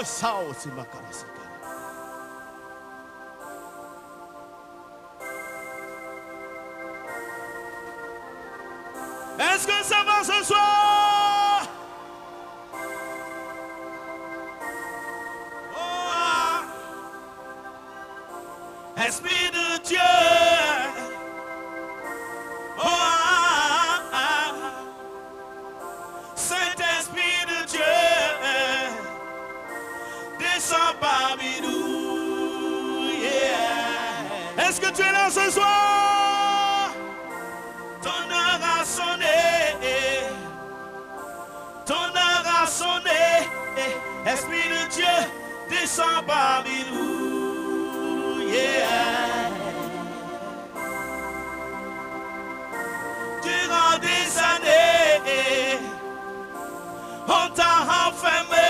ça aussi ma caresse. Est-ce que ça va ce soir? Oh, Esprit de Dieu. Oh, Saint-Esprit de Dieu, descends parmi nous. Yeah. Est-ce que tu es là ce soir? Ton heure a sonné. Ton heure a sonné. Esprit de Dieu, descends parmi nous. Yeah. Durant des années, on t'a enfermé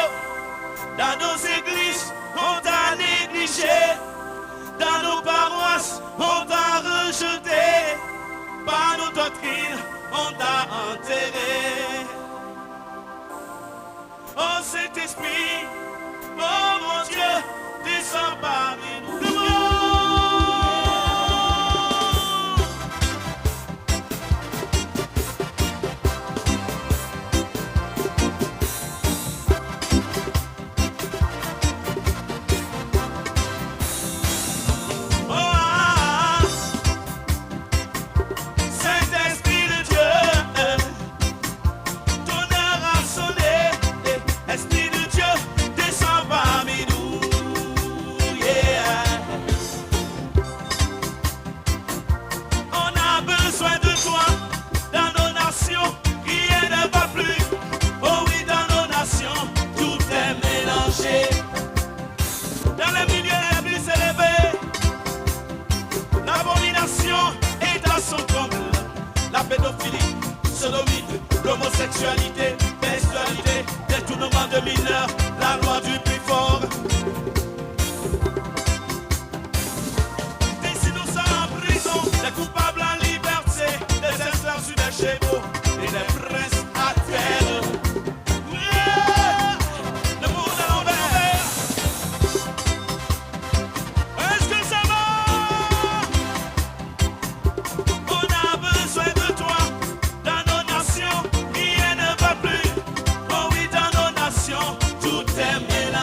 dans nos églises, on t'a négligé. Dans nos paroisses, on t'a rejeté. Par nos doctrines, on t'a enterré. Oh Saint-Esprit, oh mon Dieu, descends parmi nous. Dans les milieux, l'Église s'est levée. L'abomination est à son comble. La pédophilie, sodomie, l'homosexualité, bestialité, détournement de mineurs, la loi du plus fort. Des innocents en prison, des coupables en liberté, des esclaves sur des chevaux et des princes à terre. Tout est mélangé.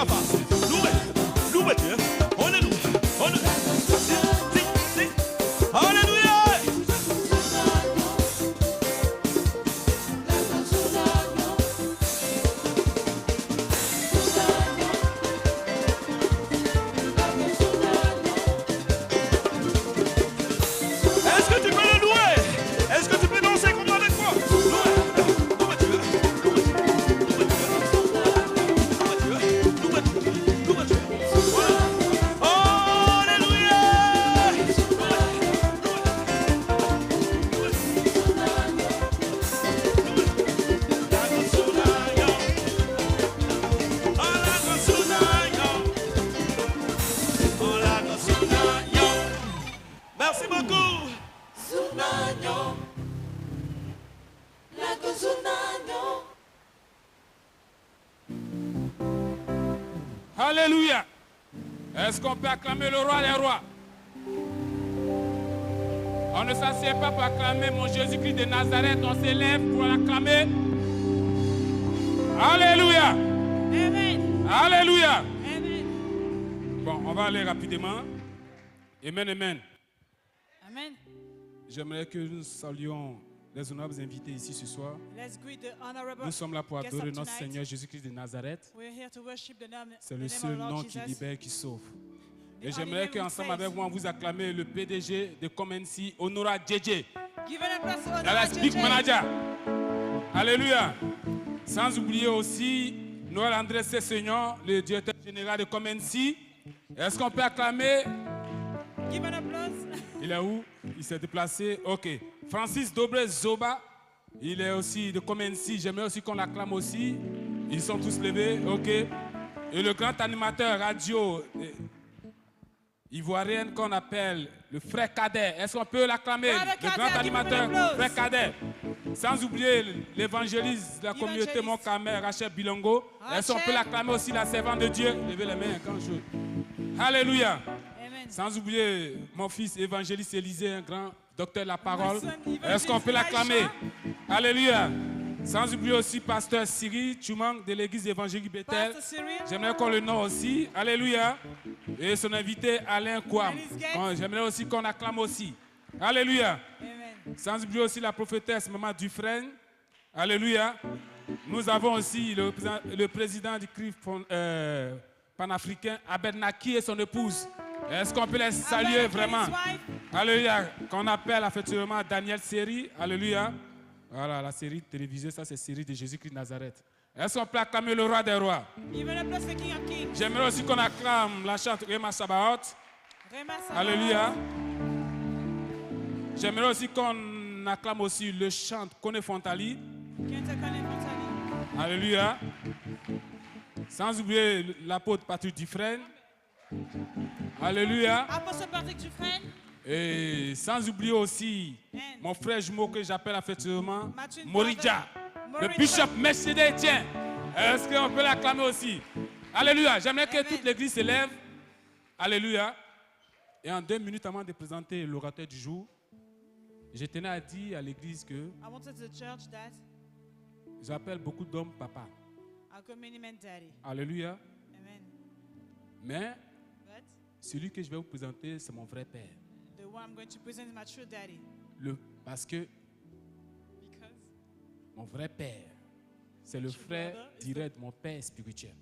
pas facile. Louez Dieu. Alléluia. Alléluia. Est-ce que tu peux le louer? Est-ce que tu peux danser comme moi avec moi? Louez Dieu. Louez Dieu. Alléluia. Merci beaucoup. Alléluia. Est-ce qu'on peut acclamer le roi des rois? On ne s'assied pas pour acclamer mon Jésus-Christ de Nazareth. On s'élève pour l'acclamer. Alléluia. Amen. Alléluia. Amen. Bon, on va aller rapidement. Amen, amen. Amen. J'aimerais que nous saluions les honorables invités ici ce soir. Let's greet the honorable Nous sommes là pour guests adorer of notre tonight. Seigneur Jésus-Christ de Nazareth. We're here to worship the name, C'est the le name seul of Lord nom qui Jesus. libère, qui sauve. The Et only j'aimerais name qu'ensemble which avec saves. moi, vous acclamez le PDG de Comency, Honora JJ. Give an applause to Elle Honora est Big JJ. Manager. Alléluia. Sans oublier aussi Noël André Sessignon, le directeur général de Comency. Est-ce qu'on peut acclamer? Give an applause. Il est où? Il s'est déplacé. Ok. Francis Dobre Zoba. Il est aussi de Comency. J'aimerais aussi qu'on l'acclame aussi. Ils sont tous levés. Ok. Et le grand animateur radio ivoirien qu'on appelle le frère Cadet. Est-ce qu'on peut l'acclamer? Frère Le Cadet, grand give him an animateur, applause. frère Cadet. Sans oublier l'évangéliste de la communauté Évangéliste. Mon Camer, Rachel Bilongo. Est-ce qu'on peut Rachel. l'acclamer aussi, la servante de Dieu? Levez les mains quand je... Alléluia. Amen. Sans oublier mon fils évangéliste Élisée, un grand docteur de la parole. My son, évangéliste Est-ce qu'on peut l'acclamer? Elisha. Alléluia. Sans oublier aussi pasteur Siri Chumang de l'église évangélique Bethel. Pastor Cyril. J'aimerais qu'on le nomme aussi. Alléluia. Et son invité Alain Kouam. Alice Gates. J'aimerais aussi qu'on acclame aussi. Alléluia. Amen. Sans oublier aussi la prophétesse Maman Dufresne. Alléluia. Nous avons aussi le président du CRIF panafricain, Abed Naki et son épouse. Est-ce qu'on peut les saluer Abed and vraiment? his wife. Alléluia. Qu'on appelle affectueusement Daniel Seri. Alléluia. Voilà, la série télévisée, ça c'est la série de Jésus-Christ de Nazareth. Est-ce qu'on peut acclamer le roi des rois? Give an applause to King of Kings. J'aimerais aussi qu'on acclame la chante Rema Sabaoth. Rema Sabaoth. Alléluia. J'aimerais aussi qu'on acclame aussi le chant Kone Fontali. Kenta Kone Fontali. Alléluia. Sans oublier l'apôtre Patrick Dufresne. Alléluia. Apostle Patrick Dufresne. Et sans oublier aussi mon frère jumeau que j'appelle affectueusement Mathieu Moridja. Le Moridja. bishop Mercedes Etienne. Est-ce qu'on peut l'acclamer aussi? Alléluia. J'aimerais que Amen. toute l'église se lève. Alléluia. Et en 2 minutes avant de présenter l'orateur du jour, je tenais à dire à l'église que I wanted the church that j'appelle beaucoup d'hommes papa. I call many men daddy. Alléluia. Amen. Mais But celui que je vais vous présenter, c'est mon vrai père. the one I'm going to present is my true daddy. Parce que Because mon vrai père, c'est le frère direct de mon père spirituel.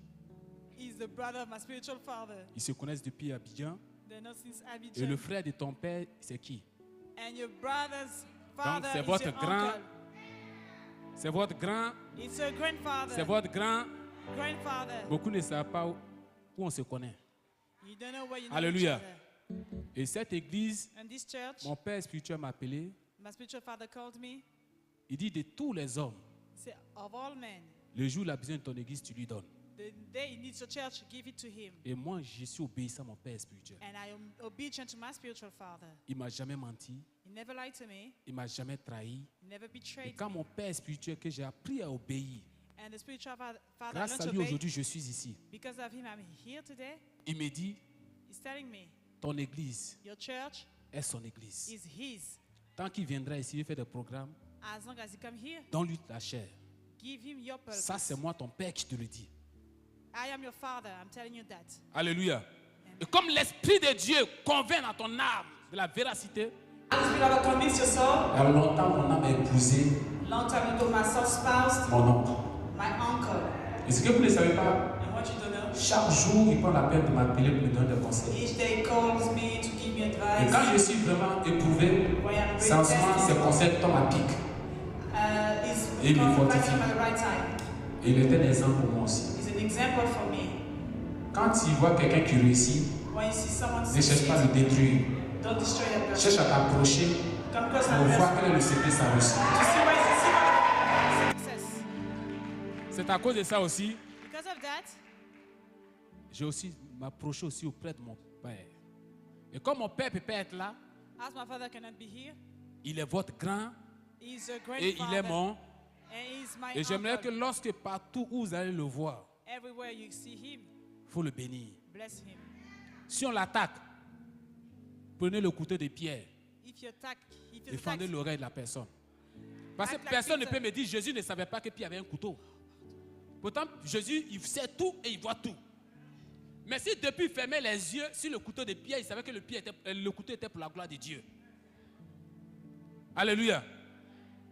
he's the brother of my spiritual father. Ils se connaissent depuis Abidjan. They're not since Abidjan. Et le frère de ton père, c'est qui? And your brother's father c'est is votre your grand- uncle. C'est votre grand, It's your grandfather. c'est votre grand. Grandfather. Beaucoup ne savent pas où on se connaît. You don't know where you know Alléluia. each other. Et cette église, And this church, mon père spirituel m'a appelé. my spiritual father called me. Il dit de tous les hommes, Say, of all men, le jour où il a besoin de ton église, tu lui donnes. the day he needs your church, give it to him. Et moi, je suis obéissant à mon père spirituel. And I am obedient to my spiritual father. Il m'a jamais menti, He never lied to me. il m'a jamais trahi. He never Et betrayed quand me. mon père spirituel que j'ai appris à obéir, And the spiritual father grâce learned à to lui obey. aujourd'hui, je suis ici. Because of him, I'm here today. Il me dit, He's telling me, ton église your church est son église. is his. Tant qu'il viendra ici, il fait des programmes, As long as he come here, donne-lui la chair. give him your purpose. Ça, c'est moi, ton père, qui te le dit. I am your father. I'm telling you that. Alléluia. Et comme l'Esprit de Dieu convainc dans ton âme de la véracité, The Spirit of God convicts your soul. Il y a longtemps, mon âme a épousé Long time ago, my soul spoused mon oncle. my uncle. Et ce que vous ne savez pas, And what you don't know, chaque jour, il prend la peine de m'appeler pour me donner des conseils. each day he calls me to give me Et advice. quand je suis vraiment éprouvé, When I'm c'est en ce moment tested, ses conseils tombent à pic. he's Et me coming back fortifie. at the right time. Et il est un exemple pour moi aussi. He's an example for me. Quand il voit quelqu'un qui réussit, When you see someone ne cherche succeed, pas à le détruire. don't destroy that person. Cherche à t'approcher Come close pour and voir rest. quel est le secret de sa réussite. To see where is the secret of success. c'est à cause de ça aussi, Because of that, j'ai aussi m'approché aussi auprès de mon père. Et comme mon père ne peut pas être là, as my father cannot be here, il est votre grand he's a great et il father. est mon. And he's my Et j'aimerais que uncle. lorsque partout où vous allez le voir, Everywhere you see him, il faut le bénir. bless him. Si on l'attaque, prenez le couteau de pierre If you attack, if you et fendez attack, l'oreille de la personne. Parce que Act like personne ne Peter. peut me dire Jésus ne savait pas que Pierre avait un couteau. Pourtant, Jésus, il sait tout et il voit tout. Mais si depuis il fermait les yeux sur le couteau de Pierre, il savait que le couteau était pour la gloire de Dieu. Alléluia.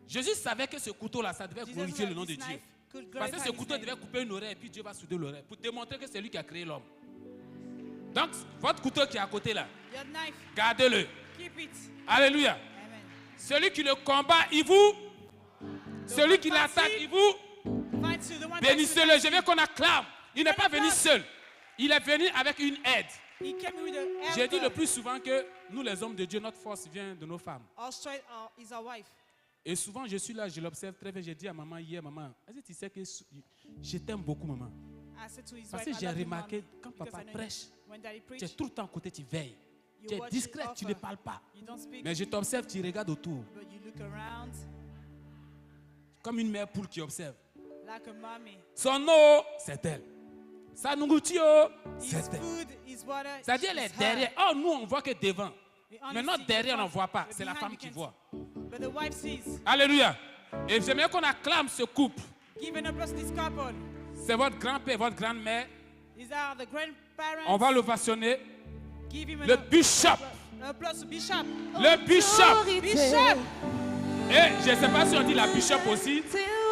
Jésus savait que ce couteau-là, ça devait Jesus glorifier le knew nom de this Dieu. knife could Parce que glorify ce his couteau name. devait couper une oreille et puis Dieu va souder l'oreille pour démontrer que c'est lui qui a créé l'homme. Donc, votre couteau qui est à côté là, Your knife, gardez-le. keep it. Alléluia. Amen. Celui qui le combat, il vous. Celui qui l'attaque, il vous. Fight to the one that Bénissez-le. Je veux qu'on acclame. Il n'est pas venu Acclame. seul. Il est venu avec une aide. he came with the J'ai dit le helper. plus souvent que nous, les hommes de Dieu, notre force vient de nos femmes. Our strength is our wife. Et souvent, je suis là, je l'observe très bien. J'ai dit à maman hier, maman, est-ce que tu sais que je t'aime beaucoup, maman. I said to his Parce wife, que I j'ai love you, remarqué, mommy, quand because papa I know prêche, when daddy tu es preach, tout le temps à côté, tu veilles. you Tu es watch discret, it tu ne offer. parles pas. You don't speak, Mais je t'observe, tu regardes autour. but you look around Comme une mère poule qui observe. like a mommy. Son eau, c'est elle. Sa nourriture, His c'est elle. food, his water, C'est-à-dire, elle est it's her. derrière. Oh, nous, on voit que devant. We only Maintenant, see derrière, the on ne voit pas. front, C'est la but femme behind qui you voit. can't see. But the wife sees. Alléluia. Et j'aimerais qu'on acclame ce couple. Give an applause to this couple. C'est votre grand-père, votre grand-mère. These are the grandparents. On va l'ovationner. Give him Le bishop. applause to Bishop. Le bishop. Bishop. Et je ne sais pas si on dit la bishop aussi,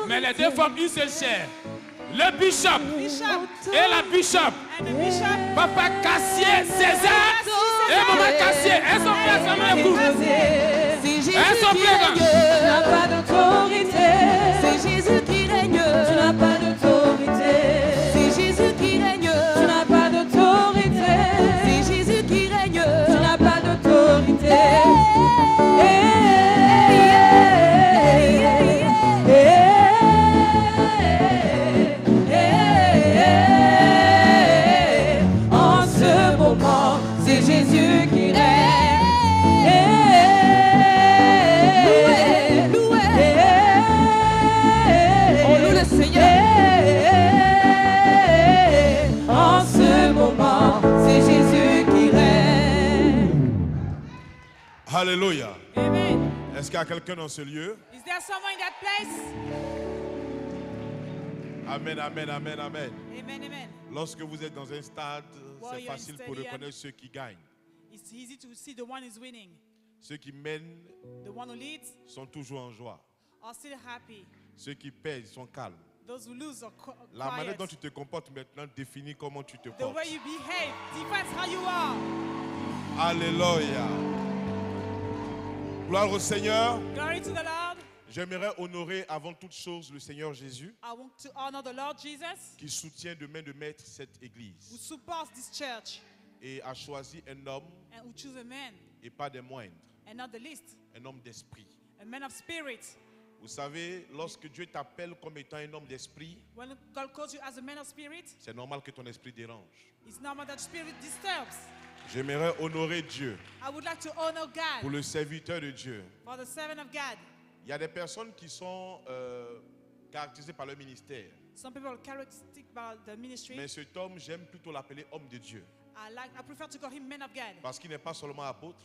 mais les deux forment une seule chair. Le bishop Bishop. et la bishop. And the bishop. Papa Cassier, César et maman Cassier. Elles sont prêtes, ça me écoute. C'est Jésus Elles sont qui prêtes. règne, tu n'as pas d'autorité. C'est Jésus qui règne, tu n'as pas d'autorité. C'est Jésus qui règne, tu n'as pas d'autorité. C'est Jésus qui règne, tu n'as pas d'autorité. En ce moment, c'est Jésus qui règne. On loue le Seigneur. En ce moment, c'est Jésus qui règne. Alléluia. Amen. Est-ce qu'il y a quelqu'un dans ce lieu? Is there someone in that place? Amen, amen, amen, amen. Amen, amen. Lorsque vous êtes dans un stade, While c'est you're in facile pour stadium, reconnaître ceux qui gagnent. It's easy to see the one who's winning. Ceux qui mènent The one who leads sont toujours en joie. are still happy. Ceux qui perdent sont calmes. Those who lose are La manière quiet. dont tu te comportes maintenant définit comment tu te The portes. way you behave defines how you are. Alléluia. Gloire au Seigneur. Glory to the Lord. J'aimerais honorer avant toute chose le Seigneur Jésus I want to honor the Lord Jesus, qui soutient de main de maître cette who église supports this church et a choisi un homme and who choose a man, et pas des moindres, and not the least, un homme d'esprit. a man of spirit. Vous savez, lorsque Dieu t'appelle comme étant un homme d'esprit, When God calls you as a man of spirit, c'est normal que ton esprit dérange. it's normal that spirit disturbs. J'aimerais honorer Dieu I would like to honor pour God le serviteur de Dieu. for the servant of God. Il y a des personnes qui sont caractérisées par leur ministère. Some people are characteristic by the ministry. Mais cet homme, j'aime plutôt l'appeler homme de Dieu. I prefer to call him man of God Parce qu'il n'est pas seulement apôtre,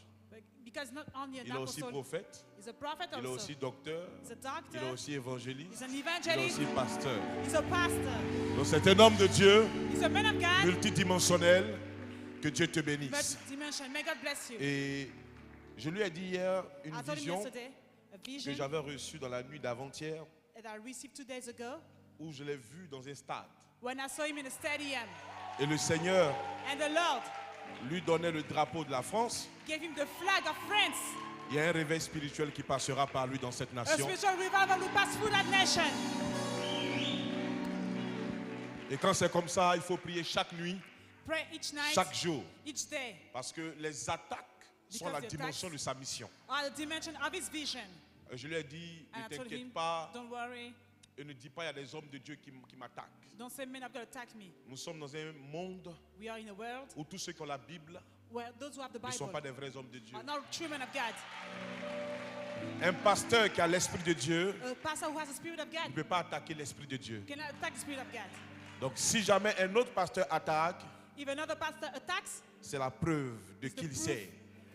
Because not only an Il est aussi apostle, prophète, he's a prophet il est also. aussi docteur, He's a il doctor. est aussi évangéliste, He's an il est evangelist. aussi pasteur. He's a pastor. Donc c'est un homme de Dieu He's a man of God. multidimensionnel. Que Dieu te bénisse. Multi-dimension. May God bless you. Et je lui ai dit hier une I told him vision yesterday a que vision j'avais reçue dans la nuit d'avant-hier that I received 2 days ago où je l'ai vu dans un stade. when I saw him in a stadium. Et le Seigneur And the Lord lui donnait le drapeau de la France. gave him the flag of France. Il y a un réveil spirituel qui passera par lui dans cette A nation. spiritual revival will pass through that nation. Et quand c'est comme ça, il faut prier chaque nuit, Pray each night, chaque jour. each day. Parce que les attaques sont Because la the dimension attacks de sa mission. are the dimension of his vision. Et je lui ai dit, And ne I told him, t'inquiète pas don't worry. et ne dis pas, il y a des hommes de Dieu qui m'attaquent. Don't say men have got to attack me. Nous sommes dans un monde We are in a world où tous ceux qui ont la Bible where those who have the ne sont Bible pas des vrais hommes de Dieu. are not true men of God. Un pasteur qui a l'Esprit de Dieu A pastor who has the Spirit of God ne peut pas attaquer l'Esprit de Dieu. cannot attack the Spirit of God. Donc si jamais un autre pasteur attaque, If another pastor attacks, c'est la preuve de it's the qu'il proof sait.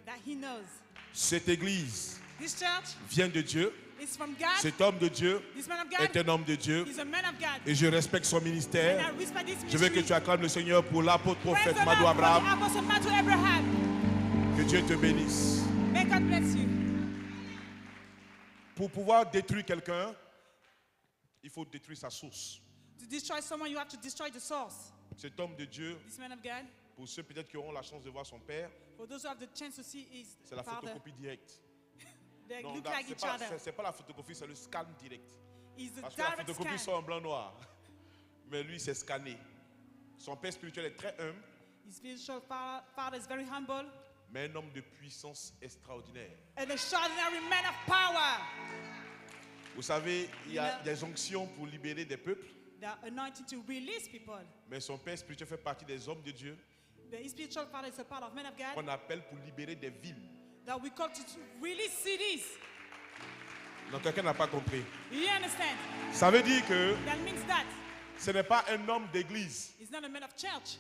that he knows. Cette église This church vient de Dieu. is from God. Cet homme de Dieu This man of est God un homme de Dieu. is a man of God. Et je respecte son And ministère. I respect this Je veux que ministry. tu acclames le Seigneur pour l'apôtre Praise prophète the Madou Lord for the Abraham. Apostle Matthew Abraham. Que Dieu te bénisse. May God bless you. Pour pouvoir détruire quelqu'un, il faut détruire sa source. To destroy someone, you have to destroy the source. Cet homme de Dieu, This man of God, pour ceux peut-être qui auront la chance de voir son père, for those who have the chance to see his c'est la father, photocopie directe. they Non, look là, like c'est each pas, other. c'est pas la photocopie, c'est le scan direct. He's a Parce que la direct photocopie scan. sont en blanc-noir. Mais lui, c'est scanné. Son père spirituel est très humble, His spiritual father is very humble. mais un homme de puissance extraordinaire. An extraordinary man of power. Vous savez, il y a des onctions pour libérer des peuples, They are anointed to release people. mais son père spirituel fait partie des hommes de Dieu The spiritual father is a part of men of God qu'on appelle pour libérer des villes. that we call to release cities. Donc quelqu'un n'a pas compris. You understand? Ça veut dire que That means that ce n'est pas un homme d'église. he's not a man of church.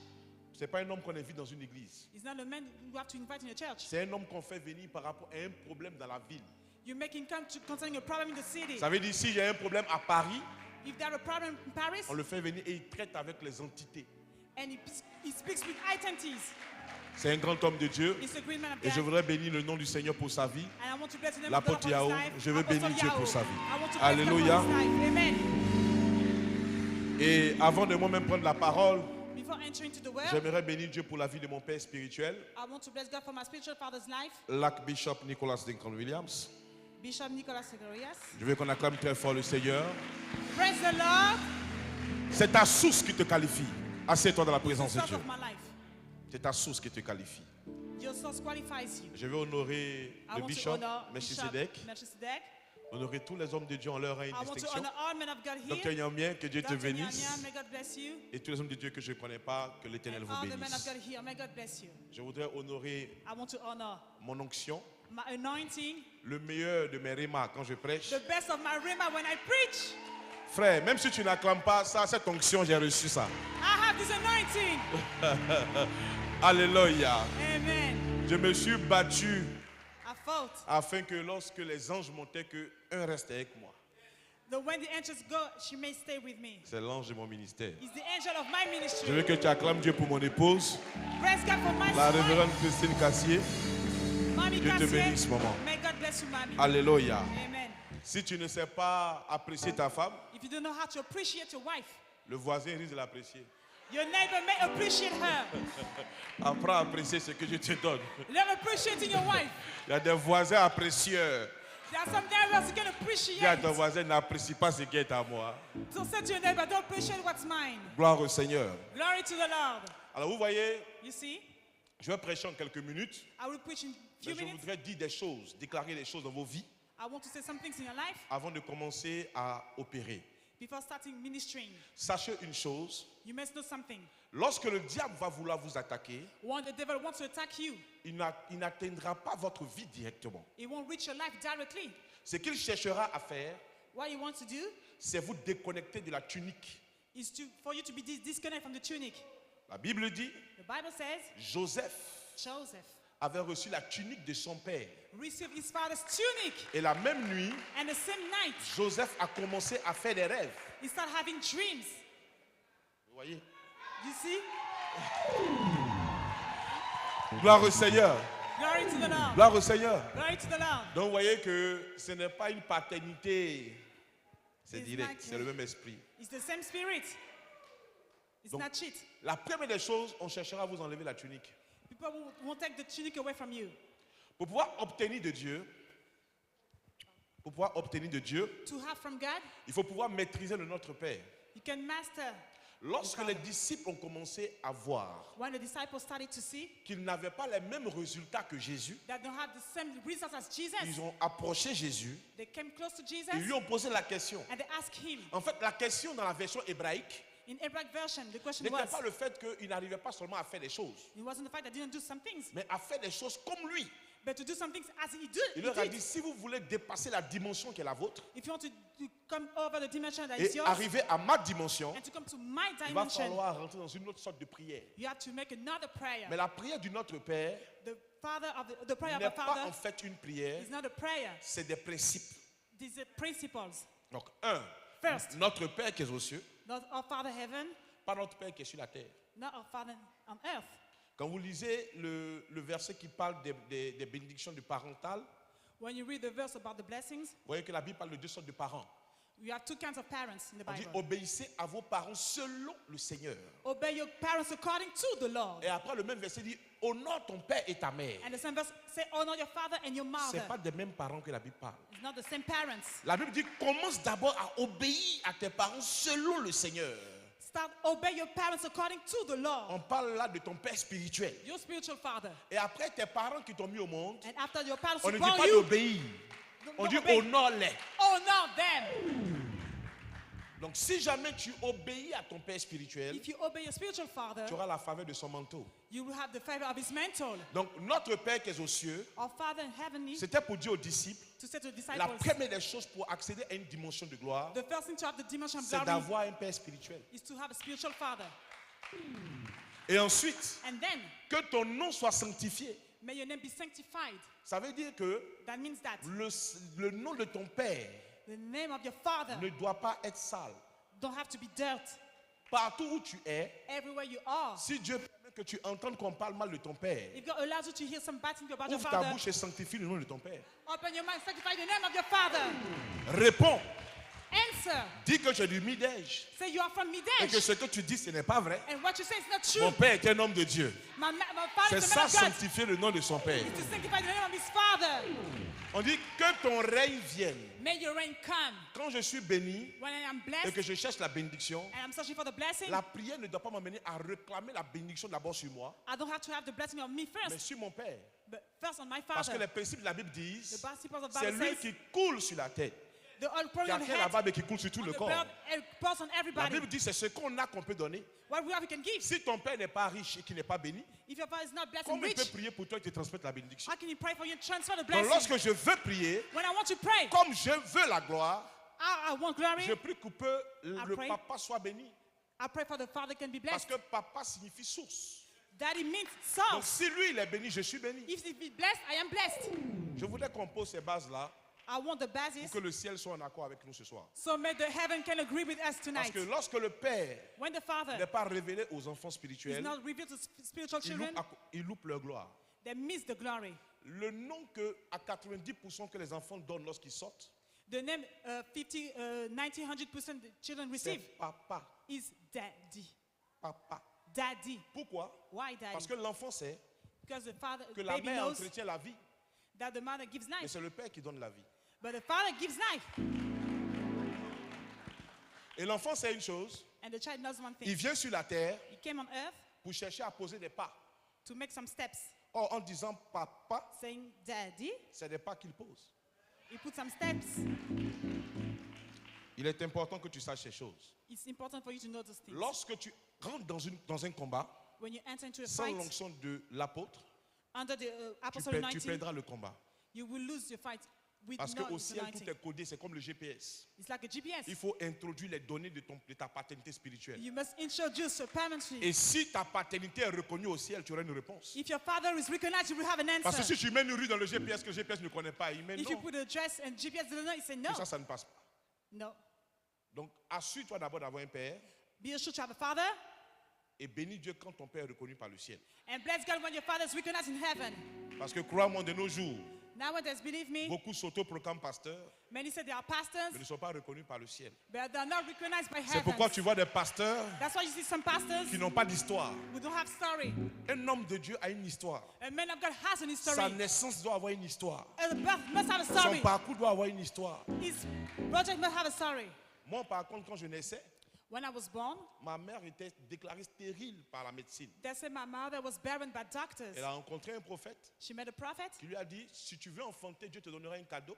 Ce n'est pas un homme qu'on invite dans une église. He's not a man you have to invite in a church. C'est un homme qu'on fait venir par rapport à un problème dans la ville. You make him come to concerning a problem in the city. Ça veut dire si j'ai un problème à Paris, If there's a problem in Paris on le fait venir et il traite avec les entités. and he speaks with entities, C'est un grand homme de Dieu he's a great man of et je God. voudrais bénir le nom du Seigneur pour sa vie. And I want to bless the name of God L'apôtre for his Yahoo, life. je veux Apostle bénir Dieu Yahoo. pour sa vie. I want to bless God Alléluia. for his life. Amen. Et avant de moi-même prendre la parole, Before entering to the word, j'aimerais bénir Dieu pour la vie de mon père spirituel, I want to bless God for my spiritual father's life, l'archbishop Nicolas Duncan Williams. Bishop Nicolas Segurias. Je veux qu'on acclame très fort le Seigneur. Praise the Lord, C'est ta source qui te qualifie. Assieds-toi dans la the présence de source Dieu. of my life. C'est ta source qui te qualifie. Your source qualifies you. Je veux honorer I le want to bishop, honor Melchisedec, Bishop Melchizedek. honorer tous les hommes de Dieu en leur rang et I want to distinction. honor all men of God Docteur here. Yamien, que Dieu te Dr. bénisse. Nyanya, may God bless you. Et tous les hommes de Dieu que je ne connais pas, que l'Éternel And vous all the men of bénisse. God here, may God bless you. Je voudrais honorer I want to honor mon onction, my anointing, le meilleur de mes rémas quand je prêche. the best of my rhema when I preach. Frère, même si tu n'acclames pas ça, cette onction, j'ai reçu ça. I have this anointing. Alléluia. Amen. Je me suis battu I fought afin que lorsque les anges montaient, qu'un reste avec moi. that when the angels go, she may stay with me. C'est l'ange de mon ministère. He's the angel of my Je ministry. veux que tu acclames Dieu pour mon épouse, Praise God for my la wife, révérende Christine Cassier. Mommy Dieu te Cassier. bénisse, maman. May God bless you, mommy. Alléluia. Amen. Si tu ne sais pas apprécier ta femme, If you don't know how to appreciate your wife, le voisin risque de l'apprécier. your neighbor may appreciate her. Apprends à apprécier ce que je te donne. Let appreciating your wife. Il y a des voisins apprécieurs. There are some neighbors who can Dis à appreciate. ton voisin, n'apprécie pas ce qui est à moi. So say to your neighbor, don't appreciate what's mine. Gloire au Seigneur. Glory to the Lord. Alors vous voyez, You see, je vais prêcher en quelques minutes. I will preach in Mais few je minutes. voudrais dire des choses, déclarer des choses dans vos vies I want to say some things in your life avant de commencer à opérer. before starting ministering. Sachez une chose, You must know something. lorsque le diable va vouloir vous attaquer, When the devil wants to attack you, il n'atteindra pas votre vie directement. he won't reach your life directly. Ce qu'il cherchera à faire, What he wants to do c'est vous déconnecter de la tunique. is for you to be disconnected from the tunic. La Bible dit, The Bible says Joseph Joseph avait reçu la tunique de son père. received his father's tunic. Et la même nuit, And the same night, Joseph a commencé à faire des rêves. he started having dreams. Vous voyez? You see? Gloire au Seigneur. Glory to the Lord. Gloire au Seigneur. Glory to the Lord. Donc vous voyez que ce n'est pas une paternité. C'est It's direct, not- c'est le même esprit. It's the same spirit. It's Donc- not cheat. La première des choses, on cherchera à vous enlever la tunique. People won't take the tunic away from you. Pour pouvoir obtenir de Dieu, To have from God, il faut pouvoir maîtriser le Notre Père. you can master. Lorsque les disciples ont commencé à voir When the disciples started to see qu'ils n'avaient pas les mêmes résultats que Jésus, that don't have the same results as Jesus, ils ont approché Jésus, they came close to Jesus ils lui ont posé la question. and they asked him. En fait, la question dans la version hébraïque In Hebraic version, the question n'était was, pas le fait qu'il n'arrivait pas seulement à faire des choses, it wasn't the fact that he didn't do some things, mais à faire des choses comme lui. but to do some things as he Il leur a did. dit, si vous voulez dépasser la dimension qui est la vôtre If you want to come over the dimension that is et yours arriver à ma dimension, and to come to my il va dimension, falloir rentrer dans une autre sorte de prière. you have to make another prayer. Mais la prière du Notre Père The father of the prayer of n'est the pas father en fait une prière, is not a prayer. c'est des principes. These are principles. Donc, un, First, notre Père qui est aux cieux, not our Father heaven, pas notre Père qui est sur la terre. not our Father on earth. Quand vous lisez le verset qui parle des bénédictions du parental, When you read the verse about the blessings, vous voyez que la Bible parle de deux sortes de parents. you have two kinds of parents in the On dit Bible. obéissez à vos parents selon le Seigneur. Obey your parents according to the Lord. Et après le même verset dit honore ton père et ta mère. And the same verse say, honor your father and your Ce mother. n'est pas des mêmes parents que la Bible parle. It's not the same parents. La Bible dit commence d'abord à obéir à tes parents selon le Seigneur. Start obey your parents according to the Lord. On parle là de ton père spirituel. Your spiritual father. Et après tes parents qui t'ont mis au monde, And after your parents on ne who dit born pas you, d'obéir. On don't dit obey. honore-les. honor them. Donc si jamais tu obéis à ton père spirituel, If you obey your spiritual father, tu auras la faveur de son manteau. you will have the favor of his mantle. Donc notre Père qui est aux cieux, Our Father in heaven, c'était pour dire aux disciples, to say to the la disciples, première des choses pour accéder à une dimension de gloire, the first thing to have the dimension of c'est glory d'avoir un Père spirituel. is to have a spiritual father. Et ensuite, And then, que ton nom soit sanctifié. may your name be sanctified. Ça veut dire que That means that le nom de ton Père the name of your father ne doit pas être sale. don't have to be dirt. Partout où tu es, Everywhere you are. si Dieu permet que tu entendes qu'on parle mal de ton Père, If God allows you to hear some bad things about your ouvre ta father, bouche et sanctifie le nom de ton Père. open your mouth, sanctify the name of your father. Réponds. Answer. Dis que tu es du Midège Say you are from et que Midesh. ce que tu dis, ce n'est pas vrai. And what you say is not true. Mon Père est un homme de Dieu. My C'est father is a ça, man of God. sanctifier le nom de son Père. Is to sanctify the name of his father. On dit que ton règne vienne. May your reign come. Quand je suis béni When I am et blessed que je cherche la bénédiction, and I'm searching for the blessing, la prière ne doit pas m'amener à réclamer la bénédiction d'abord sur moi, I don't have to have the blessing of me mais first, sur mon Père. but first on my Parce que father. les principes de la Bible The disent, principles of the c'est Bible lui says qui coule sur la tête, the oil pouring qui a on the fait la head, barbe et qui coule sur tout on le the corps. blood, it pours on La everybody. Bible dit, c'est ce qu'on a qu'on peut donner. What we have, we can give. Si ton Père n'est pas riche et qu'il n'est pas béni, If your father is not blessed and comment il peut rich, prier pour toi et te transmettre la bénédiction? how can he pray for you and transfer the Donc blessing? lorsque je veux prier, When I want to pray, comme je veux la gloire, I want glory. je prie que le pray. papa soit béni. I pray for the father can be Parce blessed. que papa signifie source. Daddy means Donc source. si lui il est béni, je suis béni. If he be blessed, I am blessed. Je voudrais qu'on pose ces bases-là I want the pour basis que le ciel soit en accord avec nous ce soir. so may the heaven can agree with us Parce tonight. que lorsque le Père When the father n'est pas révélé aux enfants is spirituels, not revealed to spiritual ils children, loupent leur gloire. they miss the glory. Le nom que à 90% que les enfants donnent lorsqu'ils sortent, The name 50, 90, 100% the children c'est receive papa. is daddy. Papa. Daddy. Pourquoi? Why daddy? Parce que l'enfant sait Because the father, que la baby mère knows entretient la vie, that the mother gives mais life, c'est le Père qui donne la vie. but the father gives life. Et l'enfant sait une chose, And the child knows one il thing. vient sur la terre He came on earth pour chercher à poser des pas. to make some steps, Or en disant papa, saying daddy. c'est des pas qu'il pose. He put some steps. Il est important que tu saches ces choses. It's important for you to know those things. Lorsque tu rentres dans un combat, When you enter into a sans fight l'onction de l'apôtre, under the tu apostolic tu anointing, perdras le combat. you will lose your fight. with Parce knowledge, qu'au ciel, anointing. tout est codé, c'est comme le GPS. It's like a GPS. Il faut introduire les données de ta paternité spirituelle. You must introduce your parentry. Et si ta paternité est reconnue au ciel, tu auras une réponse. If your father is recognized, you will have an Parce que answer. si tu mets une rue dans le GPS que le GPS ne connaît pas, il met If you non. put a address and GPS doesn't know, you say no. Et ça ne passe pas. No. Donc, assure-toi d'abord d'avoir un père Be assured to have a father, et bénis Dieu quand ton père est reconnu par le ciel. and bless God when your father is recognized in heaven. Parce que crois-moi, de nos jours, Nowadays, believe me, beaucoup s'autoproclament pasteurs, many say they are mais pastors, ne sont pas reconnus par le ciel. but they are not recognized by C'est heaven. pourquoi tu vois des pasteurs That's why you see some pastors qui n'ont pas d'histoire. who don't have story. Un homme de Dieu a une histoire. A man of God has an Sa history. naissance doit avoir une histoire. A birth must have a Son story. parcours doit avoir une histoire. His project must have a story. Moi, par contre, quand je naissais, When I was born, ma mère était déclarée stérile par la médecine. they said my mother was barren by doctors. Elle a rencontré un prophète She met a prophet. qui lui a dit, si tu veux enfanter, Dieu te donnera un cadeau.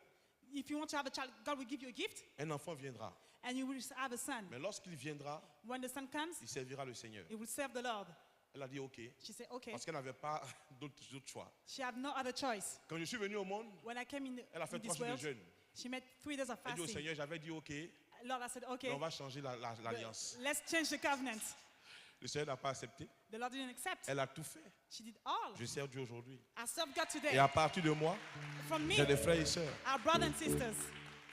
If you want to have a child, God will give you a gift, Un enfant viendra. and you will have a son. Mais lorsqu'il viendra, When the son comes, il servira le Seigneur. he will serve the Lord. Elle a dit OK, She said, okay. parce qu'elle n'avait pas d'autre choix. She had no other choice. Quand je suis venu au monde, When I came in, elle a fait in 3 this jours de world, jeûne. she made 3 days of Elle dit au fasting. Seigneur, j'avais dit OK, Lord, I said, okay, mais on va changer l'alliance. let's change the covenant. Le Seigneur n'a pas accepté. The Lord didn't accept. Elle a tout fait. She did all. Je sers Dieu aujourd'hui. I serve God Et today. à partir de moi, From me, j'ai des frères et sœurs. our brothers and sisters,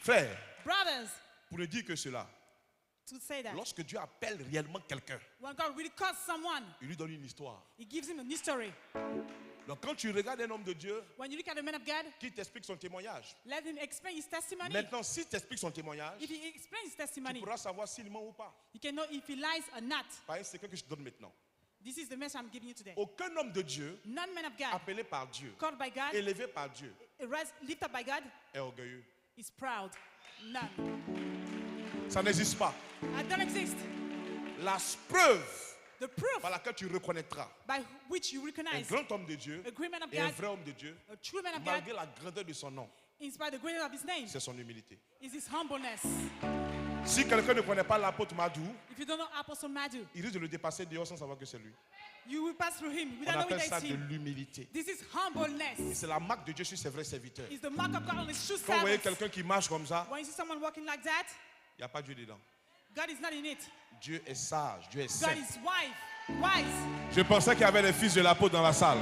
Frères, brothers, pour ne dire que cela, to say that. lorsque Dieu appelle réellement quelqu'un, When God really calls someone, il lui donne une histoire. He gives him a history. Donc quand tu regardes un homme de Dieu When you look at a man of God, qui t'explique son témoignage, let him explain his testimony. maintenant s'il t'explique son témoignage, If he explains his tu testimony, pourras savoir s'il ment ou pas. you can know if he lies or not. Par un secret que je te donne maintenant. This is the message I'm giving you today. Aucun homme de Dieu, None man of God, appelé par Dieu, called by God, élevé par Dieu, lift up by God, est orgueilleux. is proud. None. Ça n'existe pas. I don't exist. La preuve The proof par laquelle tu reconnaîtras by which you un recognize grand homme de Dieu a great man of et un God, vrai homme de Dieu, a true man of God, malgré la grandeur de son nom, in spite of the greatness of his name, c'est son humilité. is his humbleness. Si quelqu'un ne connaît pas l'apôtre Madou, If you don't know Apostle Madhu, il risque de le dépasser dehors sans savoir que c'est lui. you will pass through him On without knowing appelle that ça it's de him. l'humilité. This is Et humbleness. c'est la marque de Dieu sur ses vrais serviteurs. It's the mark of God on his true Quand vous voyez servants. quelqu'un qui marche comme ça, When you see someone walking like that, il n'y a pas Dieu dedans. God is not in it. Dieu est sage, Dieu est God saint. is wise. Je pensais qu'il y avait les fils de l'apôtre dans la salle.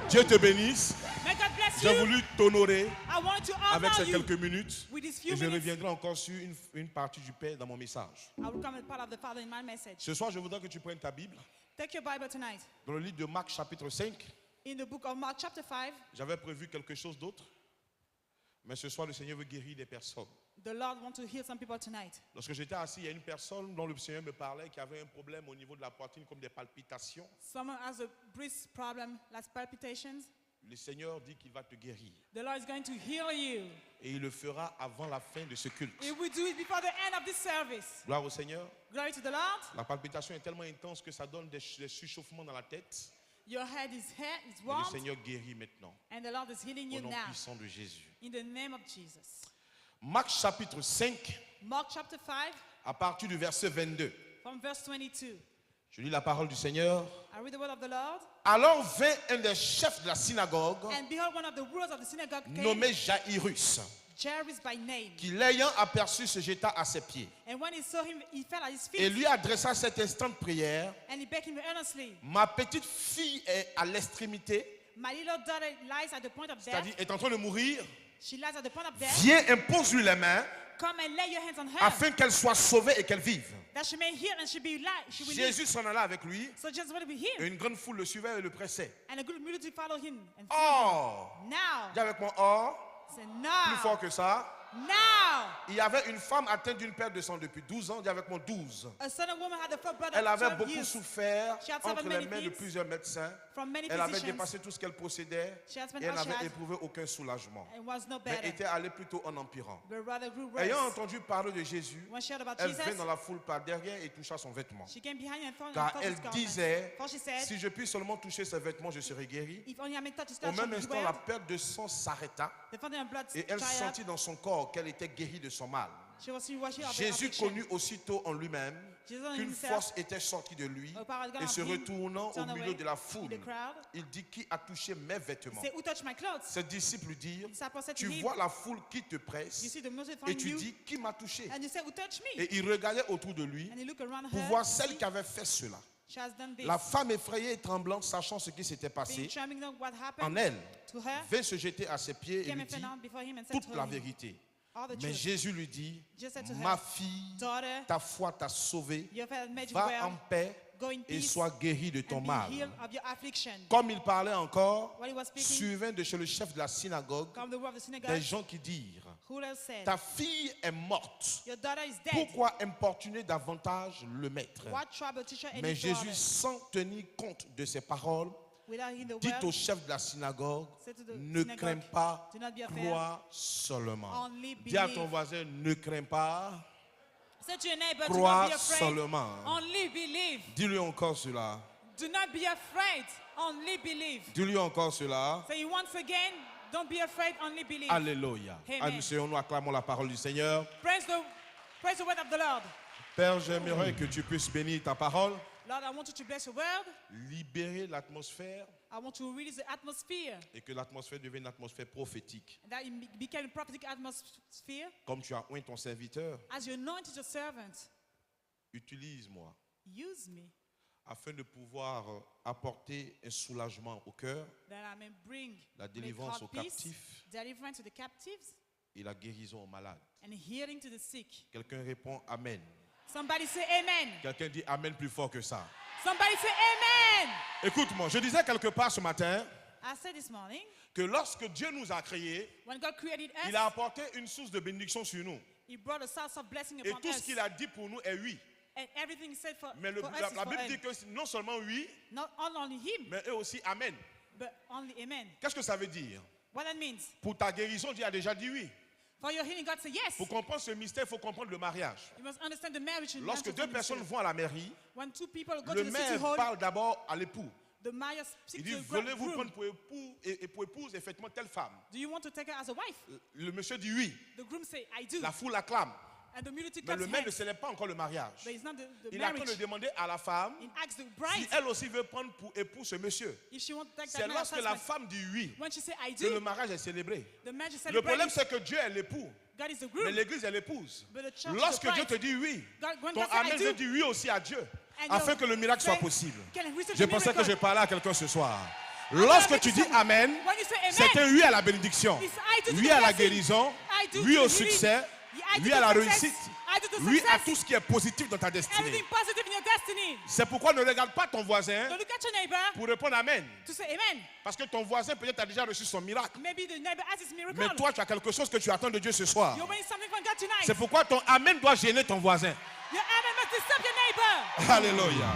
Dieu te bénisse. May God bless J'ai you. voulu t'honorer I want to avec honor ces you quelques minutes. with these Et few je minutes. reviendrai encore sur une partie du Père dans mon message. I will come as part of the Father in my message. Ce soir, je voudrais que tu prennes ta Bible. Take your Bible tonight. Dans le livre de Marc chapitre 5, In the book of Mark chapter 5, j'avais prévu quelque chose d'autre. Mais ce soir, le Seigneur veut guérir des personnes. the Lord wants to heal some people tonight. Lorsque j'étais assis, il y a une personne dont le Seigneur me parlait qui avait un problème au niveau de la poitrine, comme des palpitations. Someone has a breast problem, like palpitations. Le Seigneur dit qu'il va te guérir. The Lord is going to heal you. Et il le fera avant la fin de ce culte. He will do it before the end of this service. Gloire au Seigneur. Glory to the Lord. La palpitation est tellement intense que ça donne des surchauffements dans la tête. Your head is Et le warm, Seigneur guérit maintenant. and the Lord is healing Au you nom now. puissant de Jésus. In the name of Jesus. Marc chapitre 5, Mark chapter 5, à partir du verset 22. from verse 22. Je lis la parole du Seigneur. I read the word of the Lord. Alors vint un des chefs de la synagogue, And behold, one of the rulers of the synagogue came, nommé Jairus, Jairus by name. qui l'ayant aperçu se jeta à ses pieds And when he saw him, he fell at his et feet, lui adressa cet instant de prière. and he begged him earnestly. Ma petite fille est à l'extrémité, My little daughter lies at the point of death. c'est-à-dire est en train de mourir. She lies at the point of death. Viens, impose-lui les mains Come and lay your hands on her, afin qu'elle soit sauvée et qu'elle vive. that she may heal and she be alive. She will live. Jésus s'en alla avec lui So Jesus wanted to be et healed, une grande foule le suivait et le pressait. and a good multitude followed him. And Or, now, dis avec moi, or, say plus fort now, que ça, now, il y avait une femme atteinte d'une perte de sang depuis 12 ans, dis avec moi 12. a certain woman had the first brother Elle avait 12 beaucoup years souffert She had entre suffered les many mains de things plusieurs médecins. from many Elle avait physicians dépassé tout ce qu'elle possédait She had spent et elle all she n'avait had. éprouvé aucun soulagement. and was no Mais better, était allée plutôt en empirant. but rather grew Ayant worse. entendu parler de Jésus, When she heard about elle vint Jesus, dans la foule par derrière et toucha son vêtement. she came behind him and Car touched elle his garment. disait, For she said, si je puis seulement toucher ses vêtements, je serai guérie. if only I may touch his Au touch, même be instant, well. la perte de sang s'arrêta The fountain of blood et elle dried up. sentit dans son corps qu'elle était guérie de son mal. She was watching of the Jésus affliction. connut aussitôt en lui-même Jesus on qu'une himself, force était sortie de lui a power gone et out se of him, retournant au turned milieu away de la in foule, the crowd. il dit qui a touché mes vêtements. Say, who touched my clothes? Ses disciples dirent, Disciples said to tu him, vois la foule qui te You presse see the multitude et following tu you, dis qui m'a touché. and you say, who touched me? Et il regardait autour de lui And he looked around pour her. voir celle qui avait fait cela. She has done this. La femme effrayée et tremblante, sachant ce qui s'était Being passé trembling, knowing what en happened elle, to her, vint se jeter à ses pieds et came lui and fell dit down before him and said toute to la him, vérité. all the Mais truth. Jésus lui dit, Jesus said to ma her, fille, Daughter, ta foi t'a sauvée, your faith made you va well. en paix Go in et peace sois guéri de ton and be mal. healed of your affliction. Comme il parlait encore, While he was speaking, survint de chez le chef de la synagogue come the word of the des synagogue, gens qui dirent, who else said, ta fille est morte. your daughter is dead. Pourquoi importuner davantage le maître? What trouble teacher any Mais Jésus, daughter? sans tenir compte de ces paroles, Without hearing the dit au word, chef de la synagogue, said to the ne synagogue, crains pas, do not be afraid, crois seulement. only Dis à ton believe. voisin, ne crains pas, Say to your neighbor, do not crois be afraid, seulement. only believe. Dis-lui encore cela. Do not be afraid, only believe. Dis-lui encore cela. Say once again, don't be afraid, only believe. Alléluia. Amen. Asseyons-nous, acclamons la parole du Seigneur. Praise the word of the Lord. Père, j'aimerais que tu puisses bénir ta parole, Lord, I want you to bless your word. libérer l'atmosphère I want to release the atmosphere, et que l'atmosphère devienne une atmosphère prophétique. that it became a prophetic atmosphere. Comme tu as oint ton serviteur, As you anointed your servant, utilise-moi use me, afin de pouvoir apporter un soulagement au cœur, that I may bring la make délivrance heart aux peace, captifs deliverance to the captives, et la guérison aux malades. and healing to the sick. Quelqu'un répond Amen. Somebody say amen. Quelqu'un dit Amen plus fort que ça. Somebody say amen. Écoute-moi, je disais quelque part ce matin I said this morning, que lorsque Dieu nous a créés, when God created us, il a apporté une source de bénédiction sur nous. He brought a source of blessing Et upon tout ce us. qu'il a dit pour nous est oui. And everything he said for, Mais for us la is for Bible him. dit que non seulement oui, Not only him, mais eux aussi Amen. but only amen. Qu'est-ce que ça veut dire? What that means? Pour ta guérison, Dieu a déjà dit oui. For your healing, God said yes. Pour comprendre ce mystère, il faut comprendre le mariage. You must understand the marriage. and Lorsque deux understand the personnes mystery. vont à la mairie, When two people go le to the city maire hall, parle d'abord à l'époux. the mayor Il speaks dit, to the voulez-vous groom. prendre pour époux et pour épouse effectivement telle femme? Do you want to take her as a wife? Le monsieur dit oui. The groom say, I do. La foule acclame. And the multitude Mais claps le maire ne hands. célèbre pas encore le mariage. But it's not the Il est en train de marriage. demander à la femme He asks the si bride elle aussi veut prendre pour époux ce monsieur. if she wants to take C'est that man as lorsque la husband. femme dit oui When she say, I que le do, mariage est célébré. the marriage is Le problème, celebrated. c'est que Dieu est l'époux, God is the mais groom. l'église est l'épouse. But the church is Lorsque the Dieu bride. te dit oui, When ton God said, I amen do, veut dire oui aussi à Dieu, and afin your que le miracle soit faith possible. can receive Je the pensais que miracle. je parlais à quelqu'un ce soir. Lorsque tu dis Amen, When you say amen, c'est un oui à la bénédiction, it's I do to oui the à la blessing. guérison, I do oui to au the succès, healing. I do oui to à la success. réussite, I do to oui à success. tout ce qui est positif dans ta destinée. Everything positive in your destiny. C'est pourquoi ne regarde pas ton voisin So look at your neighbor pour répondre Amen. to say amen. Parce que ton voisin peut-être a déjà reçu son miracle. Maybe the neighbor has his miracle. Mais toi, tu as quelque chose que tu attends de Dieu ce soir. You're waiting something from God tonight. C'est pourquoi ton Amen doit gêner ton voisin. Your amen must disturb your neighbor. Alléluia.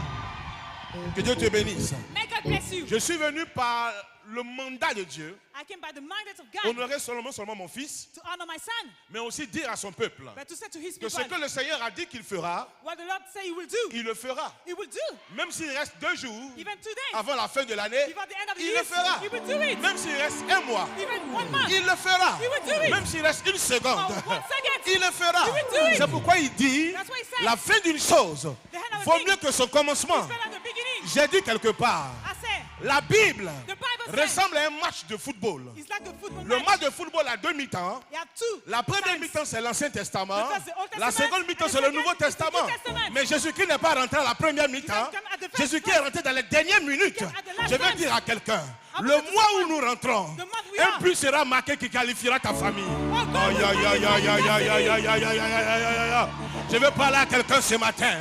Que Dieu te bénisse. May God bless you. Je suis venu par le mandat de Dieu, I came by the mandate of God honorer seulement mon fils, to honor my son, mais aussi dire à son peuple but to say to his que ce people que le Seigneur a dit qu'il fera, what the Lord say He will do. il le fera. He will do. Même s'il reste 2 jours Even 2 days. avant la fin de l'année, Before the end of the il year, le fera. He will do it. Même s'il reste 1 mois, Even 1 month. il le fera. He will do it. Même s'il reste 1 seconde, Oh, 1 second. il le fera. He will do it. C'est pourquoi il dit That's why he said, la fin d'une chose the end of a vaut thing mieux que son commencement. is better than the beginning. J'ai dit quelque part, I say, la Bible the Bible says ressemble à un match de football. it's like a football Le match. match de football a 2 mi-temps. There are 2. La première sides. mi-temps, c'est l'Ancien Testament. The first, the Old La Testament, seconde mi-temps, and the c'est le second Nouveau is the New Testament. Testament. Mais Jésus-Christ n'est pas rentré à la première mi-temps. come at the first Jésus-Christ est rentré dans les dernières minutes. came at the last Je vais times. dire à quelqu'un, I'm le going to mois say où nous rentrons, the month we un are. but sera marqué qui qualifiera ta famille. God Aïe, will aïe, aïe, aïe, aïe, aïe, aïe, aïe, aïe, aïe, aïe, aïe, aïe. Je veux parler à quelqu'un ce matin.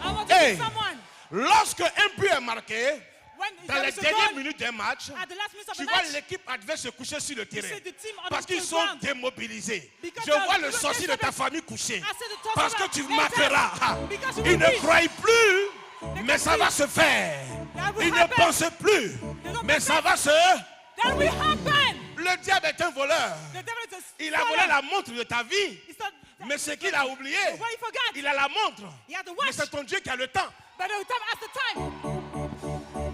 I want to Hey, see someone. lorsque un but est marqué, When dans there les is a dernières goal, minutes d'un match, at the last minute of tu the vois match, l'équipe adverse se coucher sur le terrain. see the team on Parce the qu'ils sont ground. démobilisés. Because Je they are vois le because sorcier de they ta said- famille couché. I said the top Parce of que our tu mental. marqueras. Because you Ils will ne reach. croient plus, mais ça va se faire. That will Ils ne happen. pensent plus, don't mais ça va se... That will happen. Le diable est un voleur. The devil is a Il a volé la montre de ta vie. It's not, Mais ce qu'il a oublié, what he forgot. il a la montre. He had the Mais watch. c'est ton Dieu qui a le temps. But the time has the time.